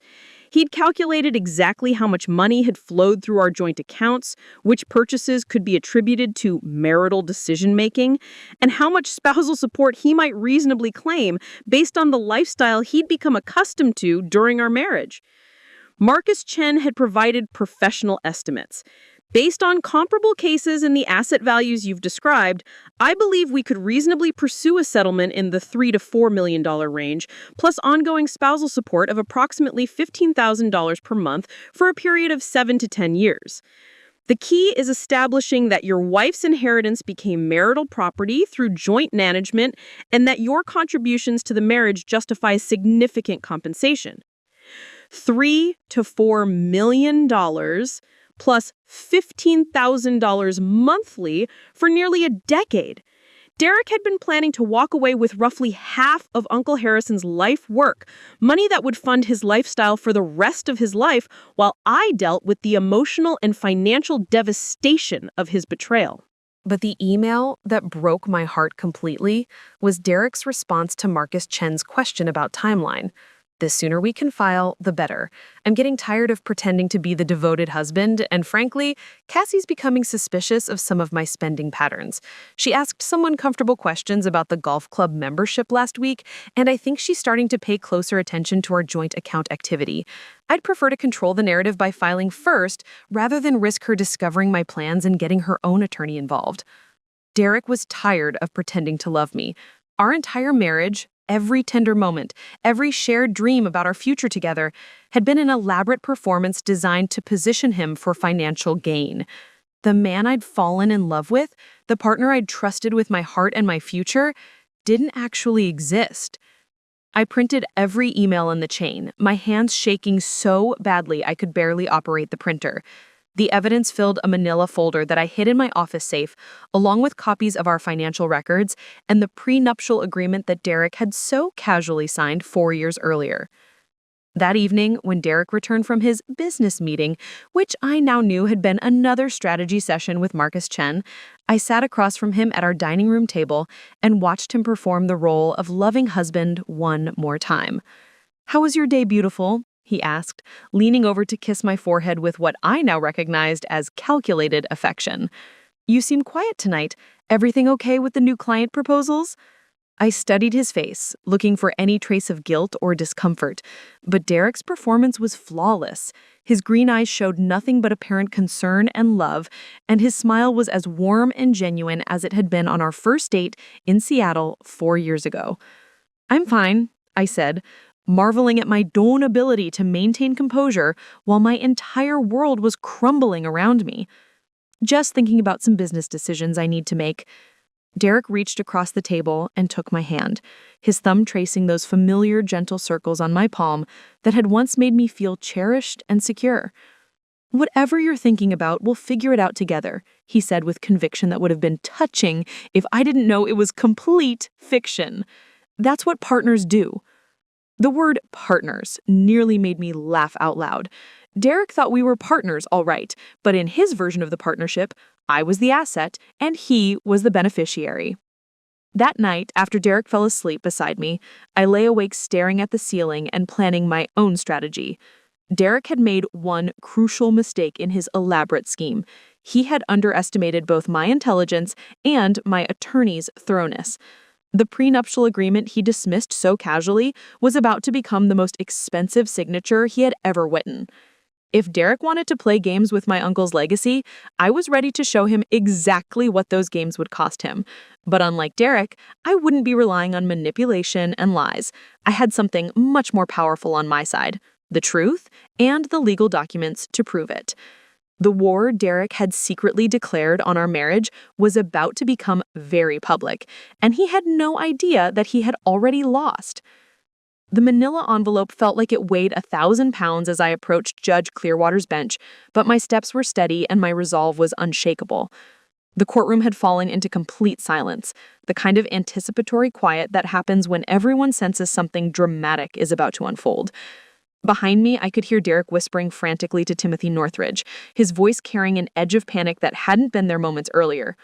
S4: He'd calculated exactly how much money had flowed through our joint accounts, which purchases could be attributed to marital decision-making, and how much spousal support he might reasonably claim based on the lifestyle he'd become accustomed to during our marriage. Marcus Chen had provided professional estimates. Based on comparable cases and the asset values you've described, I believe we could reasonably pursue a settlement in the $3 to $4 million range, plus ongoing spousal support of approximately $15,000 per month for a period of 7 to 10 years. The key is establishing that your wife's inheritance became marital property through joint management and that your contributions to the marriage justify significant compensation. $3 to $4 million plus $15,000 monthly for nearly a decade. Derek had been planning to walk away with roughly half of Uncle Harrison's life work, money that would fund his lifestyle for the rest of his life, while I dealt with the emotional and financial devastation of his betrayal.
S1: But the email that broke my heart completely was Derek's response to Marcus Chen's question about timeline. The sooner we can file, the better. I'm getting tired of pretending to be the devoted husband, and frankly, Cassie's becoming suspicious of some of my spending patterns. She asked some uncomfortable questions about the golf club membership last week, and I think she's starting to pay closer attention to our joint account activity. I'd prefer to control the narrative by filing first, rather than risk her discovering my plans and getting her own attorney involved. Derek was tired of pretending to love me. Our entire marriage, every tender moment, every shared dream about our future together had been an elaborate performance designed to position him for financial gain. The man I'd fallen in love with, the partner I'd trusted with my heart and my future, didn't actually exist. I printed every email in the chain, my hands shaking so badly I could barely operate the printer. The evidence filled a manila folder that I hid in my office safe, along with copies of our financial records and the prenuptial agreement that Derek had so casually signed 4 years earlier. That evening, when Derek returned from his business meeting, which I now knew had been another strategy session with Marcus Chen, I sat across from him at our dining room table and watched him perform the role of loving husband one more time. "How was your day, beautiful?" he asked, leaning over to kiss my forehead with what I now recognized as calculated affection. "You seem quiet tonight. Everything okay with the new client proposals?" I studied his face, looking for any trace of guilt or discomfort, but Derek's performance was flawless. His green eyes showed nothing but apparent concern and love, and his smile was as warm and genuine as it had been on our first date in Seattle 4 years ago. "I'm fine," I said, marveling at my own ability to maintain composure while my entire world was crumbling around me. "Just thinking about some business decisions I need to make." Derek reached across the table and took my hand, his thumb tracing those familiar gentle circles on my palm that had once made me feel cherished and secure. "Whatever you're thinking about, we'll figure it out together," he said with conviction that would have been touching if I didn't know it was complete fiction. That's what partners do. The word partners nearly made me laugh out loud. Derek thought we were partners, all right, but in his version of the partnership, I was the asset and he was the beneficiary. That night, after Derek fell asleep beside me, I lay awake staring at the ceiling and planning my own strategy. Derek had made one crucial mistake in his elaborate scheme. He had underestimated both my intelligence and my attorney's thoroughness. The prenuptial agreement he dismissed so casually was about to become the most expensive signature he had ever written. If Derek wanted to play games with my uncle's legacy, I was ready to show him exactly what those games would cost him. But unlike Derek, I wouldn't be relying on manipulation and lies. I had something much more powerful on my side: the truth and the legal documents to prove it. The war Derek had secretly declared on our marriage was about to become very public, and he had no idea that he had already lost. The manila envelope felt like it weighed 1,000 pounds as I approached Judge Clearwater's bench, but my steps were steady and my resolve was unshakable. The courtroom had fallen into complete silence, the kind of anticipatory quiet that happens when everyone senses something dramatic is about to unfold. Behind me, I could hear Derek whispering frantically to Timothy Northridge, his voice carrying an edge of panic that hadn't been there moments earlier.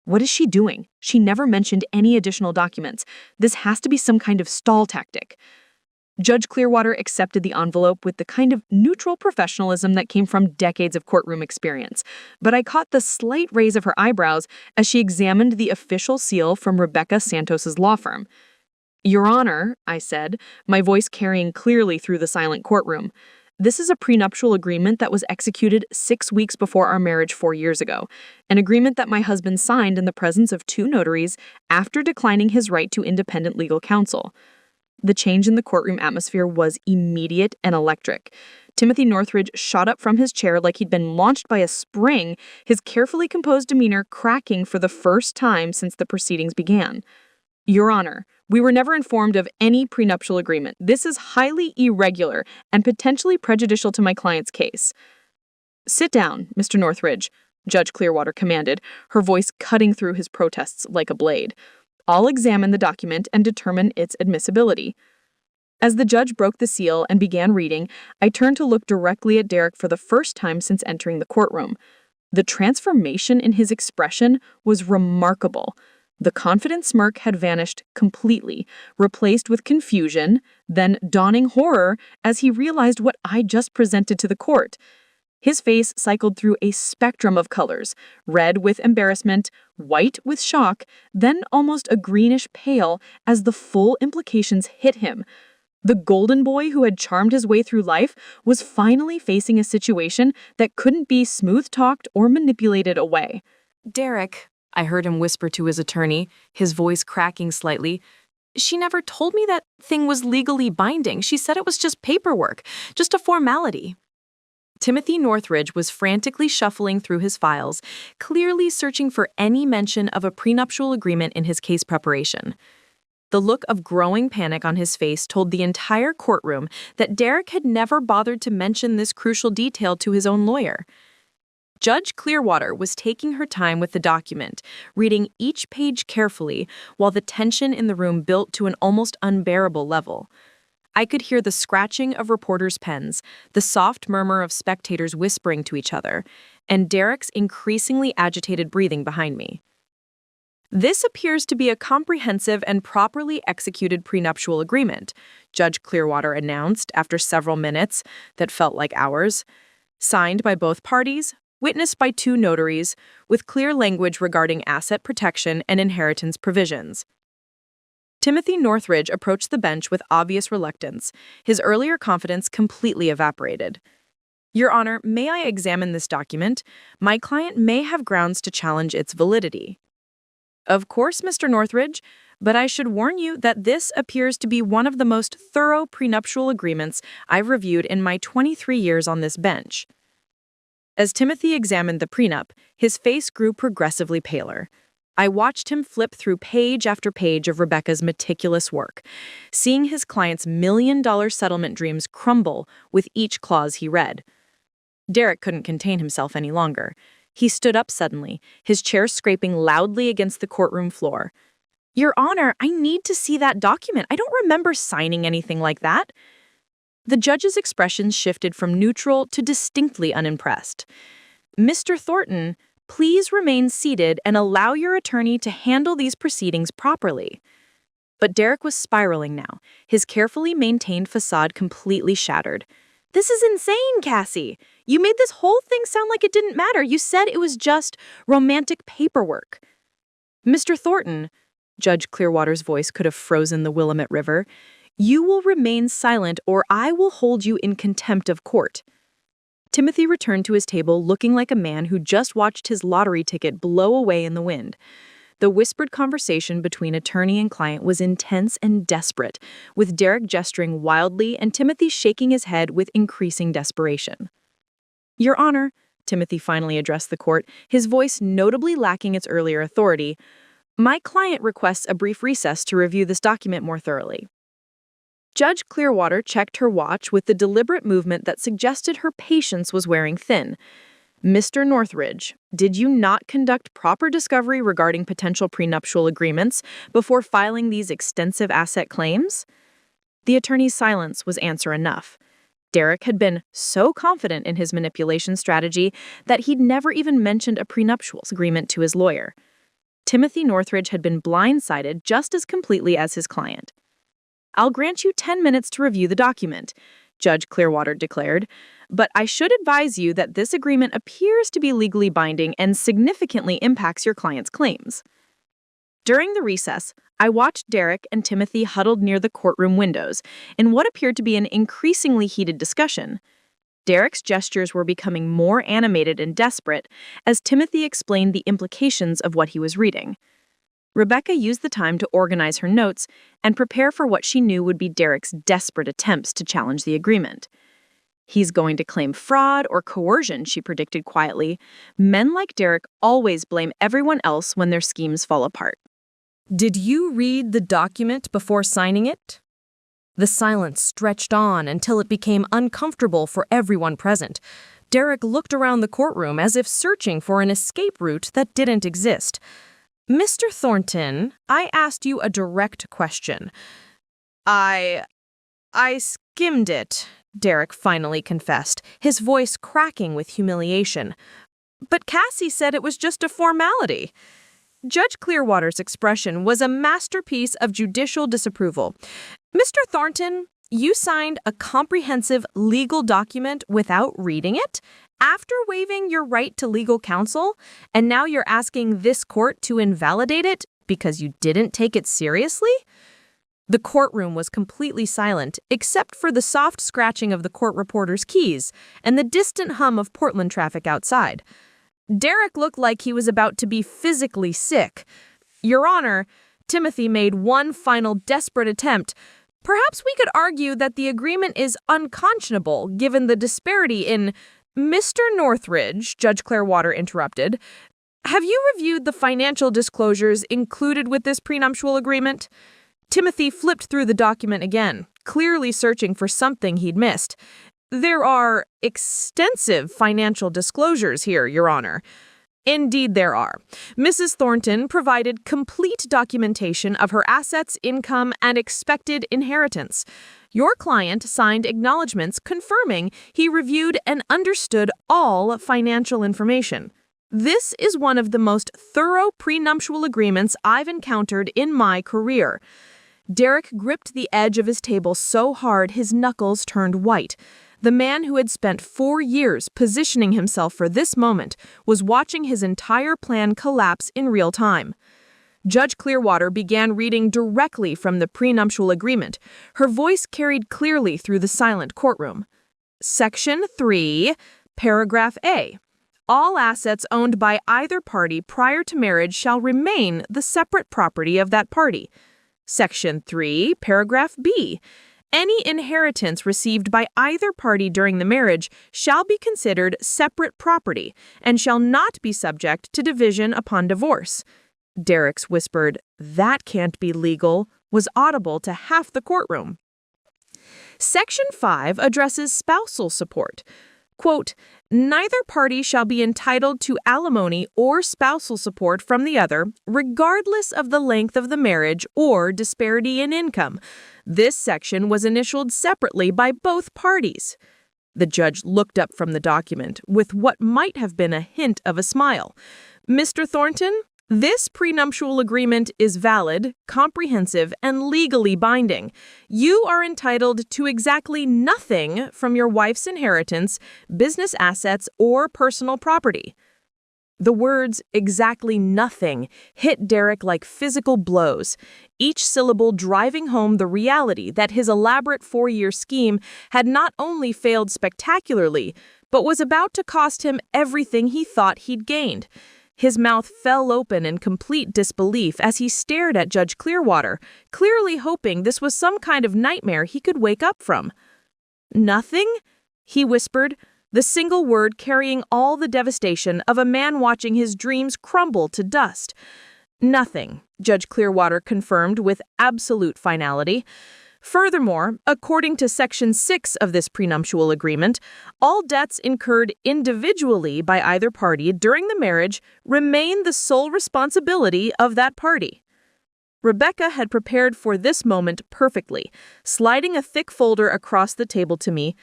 S1: "What is she doing? She never mentioned any additional documents. This has to be some kind of stall tactic." Judge Clearwater accepted the envelope with the kind of neutral professionalism that came from decades of courtroom experience, but I caught the slight raise of her eyebrows as she examined the official seal from Rebecca Santos's law firm. "Your Honor," I said, my voice carrying clearly through the silent courtroom, "this is a prenuptial agreement that was executed 6 weeks before our marriage 4 years ago, an agreement that my husband signed in the presence of 2 notaries after declining his right to independent legal counsel." The change in the courtroom atmosphere was immediate and electric. Timothy Northridge shot up from his chair like he'd been launched by a spring, his carefully composed demeanor cracking for the first time since the proceedings began. "Your Honor, we were never informed of any prenuptial agreement. This is highly irregular and potentially prejudicial to my client's case." "Sit down, Mr. Northridge," Judge Clearwater commanded, her voice cutting through his protests like a blade. "I'll examine the document and determine its admissibility." As the judge broke the seal and began reading, I turned to look directly at Derek for the first time since entering the courtroom. The transformation in his expression was remarkable. The confident smirk had vanished completely, replaced with confusion, then dawning horror as he realized what I just presented to the court. His face cycled through a spectrum of colors, red with embarrassment, white with shock, then almost a greenish pale as the full implications hit him. The golden boy who had charmed his way through life was finally facing a situation that couldn't be smooth-talked or manipulated away.
S2: "Derek," I heard him whisper to his attorney, his voice cracking slightly, "she never told me that thing was legally binding. She said it was just paperwork, just a formality." Timothy Northridge was frantically shuffling through his files, clearly searching for any mention of a prenuptial agreement in his case preparation. The look of growing panic on his face told the entire courtroom that Derek had never bothered to mention this crucial detail to his own lawyer. Judge Clearwater was taking her time with the document, reading each page carefully while the tension in the room built to an almost unbearable level. I could hear the scratching of reporters' pens, the soft murmur of spectators whispering to each other, and Derek's increasingly agitated breathing behind me. "This appears to be a comprehensive and properly executed prenuptial agreement," Judge Clearwater announced after several minutes that felt like hours. "Signed by both parties, witnessed by 2 notaries, with clear language regarding asset protection and inheritance provisions."
S4: Timothy Northridge approached the bench with obvious reluctance. His earlier confidence completely evaporated. Your Honor, may I examine this document? My client may have grounds to challenge its validity. Of course, Mr. Northridge, but I should warn you that this appears to be one of the most thorough prenuptial agreements I've reviewed in my 23 years on this bench. As Timothy examined the prenup, his face grew progressively paler. I watched him flip through page after page of Rebecca's meticulous work, seeing his client's million-dollar settlement dreams crumble with each clause he read. Derek couldn't contain himself any longer. He stood up suddenly, his chair scraping loudly against the courtroom floor. Your Honor, I need to see that document. I don't remember signing anything like that. The judge's expressions shifted from neutral to distinctly unimpressed. Mr. Thornton, please remain seated and allow your attorney to handle these proceedings properly. But Derek was spiraling now, his carefully maintained facade completely shattered. This is insane, Cassie. You made this whole thing sound like it didn't matter. You said it was just romantic paperwork. Mr. Thornton, Judge Clearwater's voice could have frozen the Willamette River, you will remain silent or I will hold you in contempt of court. Timothy returned to his table looking like a man who just watched his lottery ticket blow away in the wind. The whispered conversation between attorney and client was intense and desperate, with Derek gesturing wildly and Timothy shaking his head with increasing desperation. Your Honor, Timothy finally addressed the court, his voice notably lacking its earlier authority, my client requests a brief recess to review this document more thoroughly. Judge Clearwater checked her watch with the deliberate movement that suggested her patience was wearing thin. Mr. Northridge, did you not conduct proper discovery regarding potential prenuptial agreements before filing these extensive asset claims? The attorney's silence was answer enough. Derek had been so confident in his manipulation strategy that he'd never even mentioned a prenuptial agreement to his lawyer. Timothy Northridge had been blindsided just as completely as his client. I'll grant you 10 minutes to review the document, Judge Clearwater declared, but I should advise you that this agreement appears to be legally binding and significantly impacts your client's claims. During the recess, I watched Derek and Timothy huddled near the courtroom windows in what appeared to be an increasingly heated discussion. Derek's gestures were becoming more animated and desperate as Timothy explained the implications of what he was reading. Rebecca used the time to organize her notes and prepare for what she knew would be Derek's desperate attempts to challenge the agreement. He's going to claim fraud or coercion, she predicted quietly. Men like Derek always blame everyone else when their schemes fall apart.
S1: Did you read the document before signing it? The silence stretched on until it became uncomfortable for everyone present. Derek looked around the courtroom as if searching for an escape route that didn't exist. Mr. Thornton, I asked you a direct question. I skimmed it, Derek finally confessed, his voice cracking with humiliation. But Cassie said it was just a formality. Judge Clearwater's expression was a masterpiece of judicial disapproval. Mr. Thornton, you signed a comprehensive legal document without reading it, after waiving your right to legal counsel, and now you're asking this court to invalidate it because you didn't take it seriously? The courtroom was completely silent, except for the soft scratching of the court reporter's keys and the distant hum of Portland traffic outside. Derek looked like he was about to be physically sick. Your Honor, Timothy made one final desperate attempt. Perhaps we could argue that the agreement is unconscionable given the disparity in... Mr. Northridge, Judge Clearwater interrupted. Have you reviewed the financial disclosures included with this prenuptial agreement? Timothy flipped through the document again, clearly searching for something he'd missed. There are extensive financial disclosures here, Your Honor. Indeed there are. Mrs. Thornton provided complete documentation of her assets, income, and expected inheritance. Your client signed acknowledgments confirming he reviewed and understood all financial information. This is one of the most thorough prenuptial agreements I've encountered in my career. Derek gripped the edge of his table so hard his knuckles turned white. The man who had spent 4 years positioning himself for this moment was watching his entire plan collapse in real time.
S3: Judge Clearwater began reading directly from the prenuptial agreement. Her voice carried clearly through the silent courtroom. Section 3, Paragraph A. All assets owned by either party prior to marriage shall remain the separate property of that party. Section 3, Paragraph B. Any inheritance received by either party during the marriage shall be considered separate property and shall not be subject to division upon divorce. Derek's whispered, "That can't be legal," was audible to half the courtroom. Section 5 addresses spousal support. Quote, "Neither party shall be entitled to alimony or spousal support from the other, regardless of the length of the marriage or disparity in income. This section was initialed separately by both parties." The judge looked up from the document with what might have been a hint of a smile. "Mr. Thornton, this prenuptial agreement is valid, comprehensive, and legally binding. You are entitled to exactly nothing from your wife's inheritance, business assets, or personal property." The words "exactly nothing" hit Derek like physical blows, each syllable driving home the reality that his elaborate 4-year scheme had not only failed spectacularly, but was about to cost him everything he thought he'd gained. His mouth fell open in complete disbelief as he stared at Judge Clearwater, clearly hoping this was some kind of nightmare he could wake up from. "Nothing?" he whispered, the single word carrying all the devastation of a man watching his dreams crumble to dust. "Nothing," Judge Clearwater confirmed with absolute finality. Furthermore, according to Section 6 of this prenuptial agreement, all debts incurred individually by either party during the marriage remain the sole responsibility of that party. Rebecca had prepared for this moment perfectly, sliding a thick folder across the table to me.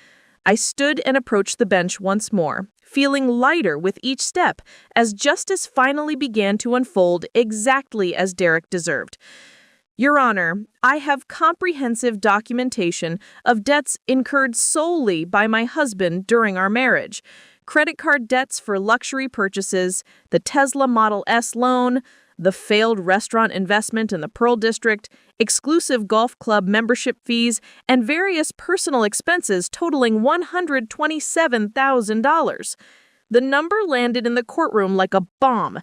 S3: I stood and approached the bench once more, feeling lighter with each step as justice finally began to unfold exactly as Derek deserved. "Your Honor, I have comprehensive documentation of debts incurred solely by my husband during our marriage. Credit card debts for luxury purchases, the Tesla Model S loan, the failed restaurant investment in the Pearl District, exclusive golf club membership fees, and various personal expenses totaling $127,000. The number landed in the courtroom like a bomb.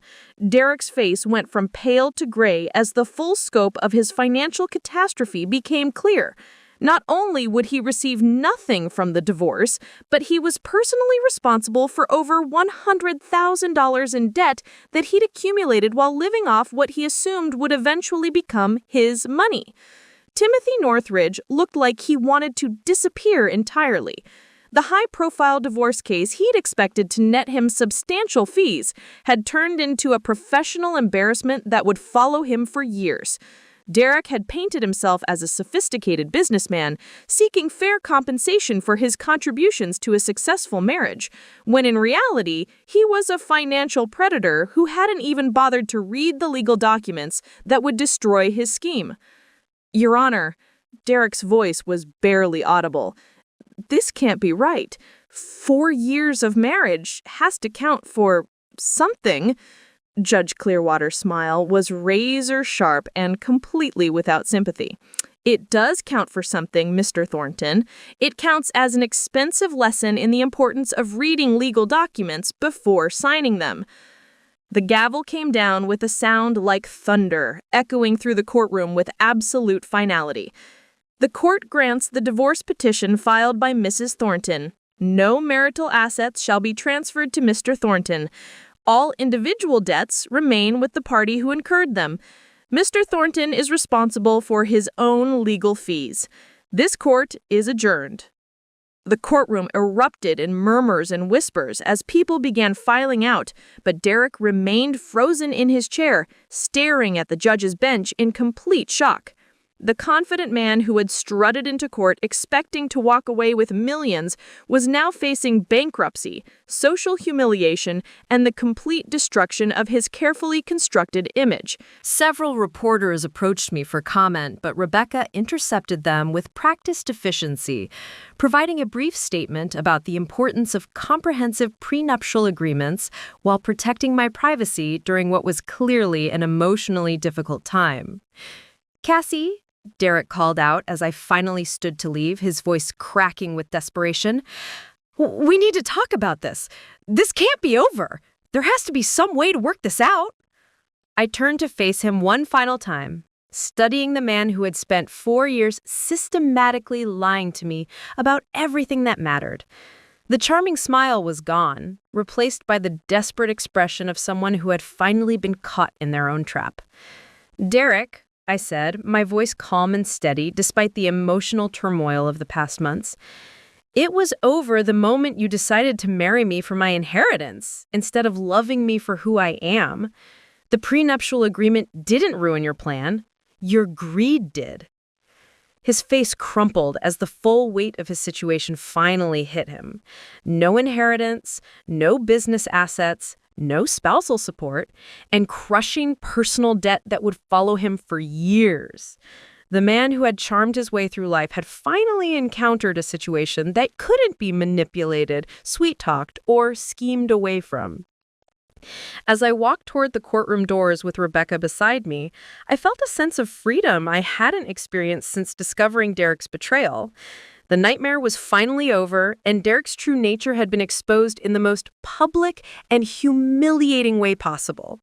S3: Derek's face went from pale to gray as the full scope of his financial catastrophe became clear. Not only would he receive nothing from the divorce, but he was personally responsible for over $100,000 in debt that he'd accumulated while living off what he assumed would eventually become his money. Timothy Northridge looked like he wanted to disappear entirely. The high-profile divorce case he'd expected to net him substantial fees had turned into a professional embarrassment that would follow him for years. Derek had painted himself as a sophisticated businessman, seeking fair compensation for his contributions to a successful marriage, when in reality, he was a financial predator who hadn't even bothered to read the legal documents that would destroy his scheme. "Your Honor," Derek's voice was barely audible. "This can't be right. 4 years of marriage has to count for something." Judge Clearwater's smile was razor sharp and completely without sympathy. "It does count for something, Mr. Thornton. It counts as an expensive lesson in the importance of reading legal documents before signing them." The gavel came down with a sound like thunder, echoing through the courtroom with absolute finality. "The court grants the divorce petition filed by Mrs. Thornton. No marital assets shall be transferred to Mr. Thornton. All individual debts remain with the party who incurred them. Mr. Thornton is responsible for his own legal fees. This court is adjourned." The courtroom erupted in murmurs and whispers as people began filing out, but Derek remained frozen in his chair, staring at the judge's bench in complete shock. The confident man who had strutted into court expecting to walk away with millions was now facing bankruptcy, social humiliation, and the complete destruction of his carefully constructed image.
S1: Several reporters approached me for comment, but Rebecca intercepted them with practiced efficiency, providing a brief statement about the importance of comprehensive prenuptial agreements while protecting my privacy during what was clearly an emotionally difficult time. "Cassie," Derek called out as I finally stood to leave, his voice cracking with desperation. "We need to talk about this. This can't be over. There has to be some way to work this out." I turned to face him one final time, studying the man who had spent 4 years systematically lying to me about everything that mattered. The charming smile was gone, replaced by the desperate expression of someone who had finally been caught in their own trap. "Derek," I said, my voice calm and steady despite the emotional turmoil of the past months, "it was over the moment you decided to marry me for my inheritance instead of loving me for who I am. The prenuptial agreement didn't ruin your plan. Your greed did." His face crumpled as the full weight of his situation finally hit him. No inheritance, no business assets, no spousal support, and crushing personal debt that would follow him for years. The man who had charmed his way through life had finally encountered a situation that couldn't be manipulated, sweet-talked, or schemed away from. As I walked toward the courtroom doors with Rebecca beside me, I felt a sense of freedom I hadn't experienced since discovering Derek's betrayal. The nightmare was finally over, and Derek's true nature had been exposed in the most public and humiliating way possible.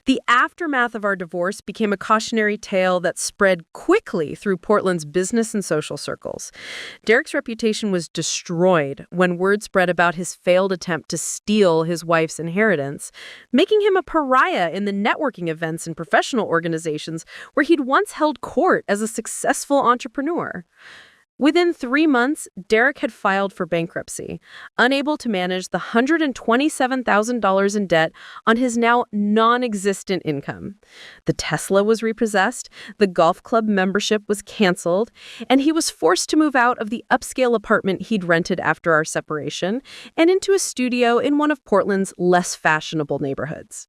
S1: The aftermath of our divorce became a cautionary tale that spread quickly through Portland's business and social circles. Derek's reputation was destroyed when word spread about his failed attempt to steal his wife's inheritance, making him a pariah in the networking events and professional organizations where he'd once held court as a successful entrepreneur. Within 3 months, Derek had filed for bankruptcy, unable to manage the $127,000 in debt on his now non-existent income. The Tesla was repossessed, the golf club membership was canceled, and he was forced to move out of the upscale apartment he'd rented after our separation and into a studio in one of Portland's less fashionable neighborhoods.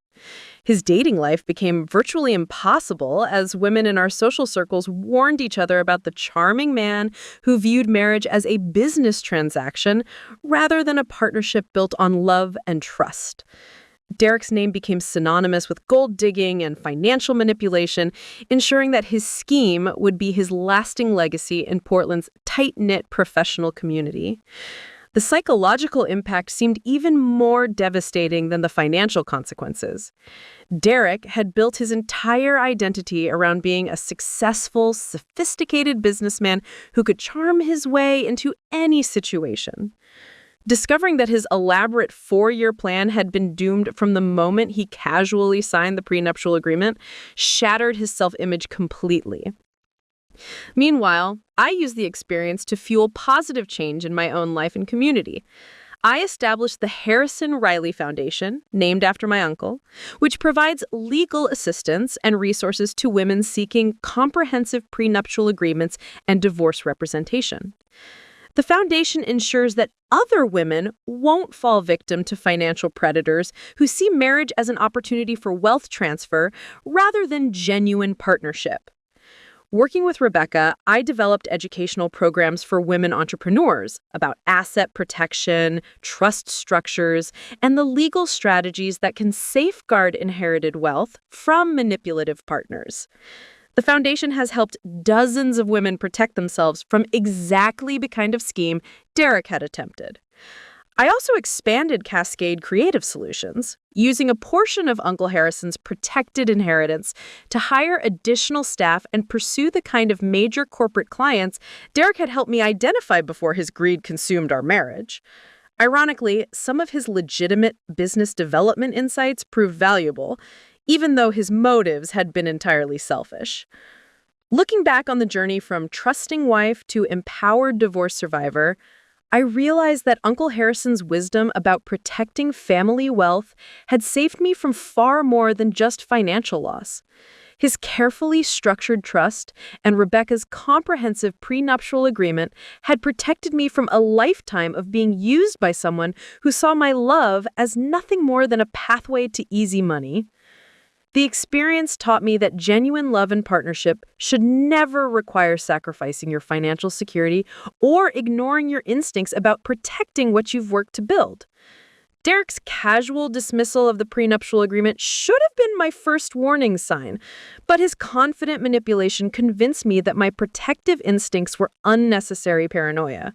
S1: His dating life became virtually impossible as women in our social circles warned each other about the charming man who viewed marriage as a business transaction rather than a partnership built on love and trust. Derek's name became synonymous with gold digging and financial manipulation, ensuring that his scheme would be his lasting legacy in Portland's tight-knit professional community. The psychological impact seemed even more devastating than the financial consequences. Derek had built his entire identity around being a successful, sophisticated businessman who could charm his way into any situation. Discovering that his elaborate 4-year plan had been doomed from the moment he casually signed the prenuptial agreement shattered his self-image completely. Meanwhile, I used the experience to fuel positive change in my own life and community. I established the Harrison Riley Foundation, named after my uncle, which provides legal assistance and resources to women seeking comprehensive prenuptial agreements and divorce representation. The foundation ensures that other women won't fall victim to financial predators who see marriage as an opportunity for wealth transfer rather than genuine partnership. Working with Rebecca, I developed educational programs for women entrepreneurs about asset protection, trust structures, and the legal strategies that can safeguard inherited wealth from manipulative partners. The foundation has helped dozens of women protect themselves from exactly the kind of scheme Derek had attempted. I also expanded Cascade Creative Solutions, using a portion of Uncle Harrison's protected inheritance to hire additional staff and pursue the kind of major corporate clients Derek had helped me identify before his greed consumed our marriage. Ironically, some of his legitimate business development insights proved valuable, even though his motives had been entirely selfish. Looking back on the journey from trusting wife to empowered divorce survivor, I realized that Uncle Harrison's wisdom about protecting family wealth had saved me from far more than just financial loss.
S3: His carefully structured trust and Rebecca's comprehensive prenuptial agreement had protected me from a lifetime of being used by someone who saw my love as nothing more than a pathway to easy money. The experience taught me that genuine love and partnership should never require sacrificing your financial security or ignoring your instincts about protecting what you've worked to build. Derek's casual dismissal of the prenuptial agreement should have been my first warning sign, but his confident manipulation convinced me that my protective instincts were unnecessary paranoia.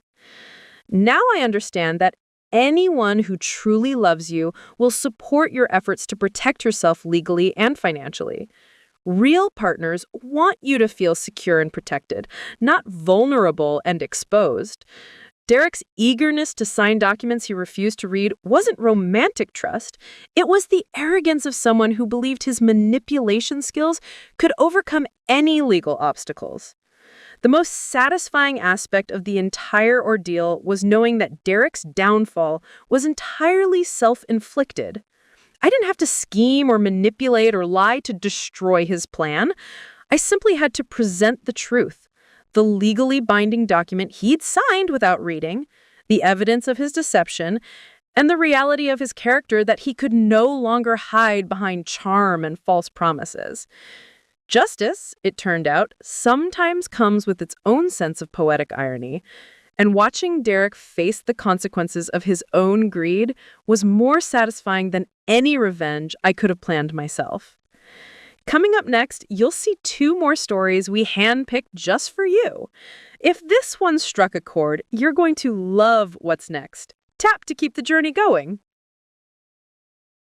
S3: Now I understand that anyone who truly loves you will support your efforts to protect yourself legally and financially. Real partners want you to feel secure and protected, not vulnerable and exposed. Derek's eagerness to sign documents he refused to read wasn't romantic trust. It was the arrogance of someone who believed his manipulation skills could overcome any legal obstacles. The most satisfying aspect of the entire ordeal was knowing that Derek's downfall was entirely self-inflicted. I didn't have to scheme or manipulate or lie to destroy his plan. I simply had to present the truth. The legally binding document he'd signed without reading, the evidence of his deception, and the reality of his character that he could no longer hide behind charm and false promises. Justice, it turned out, sometimes comes with its own sense of poetic irony, and watching Derek face the consequences of his own greed was more satisfying than any revenge I could have planned myself. Coming up next, you'll see 2 more stories we handpicked just for you. If this one struck a chord, you're going to love what's next. Tap to keep the journey going.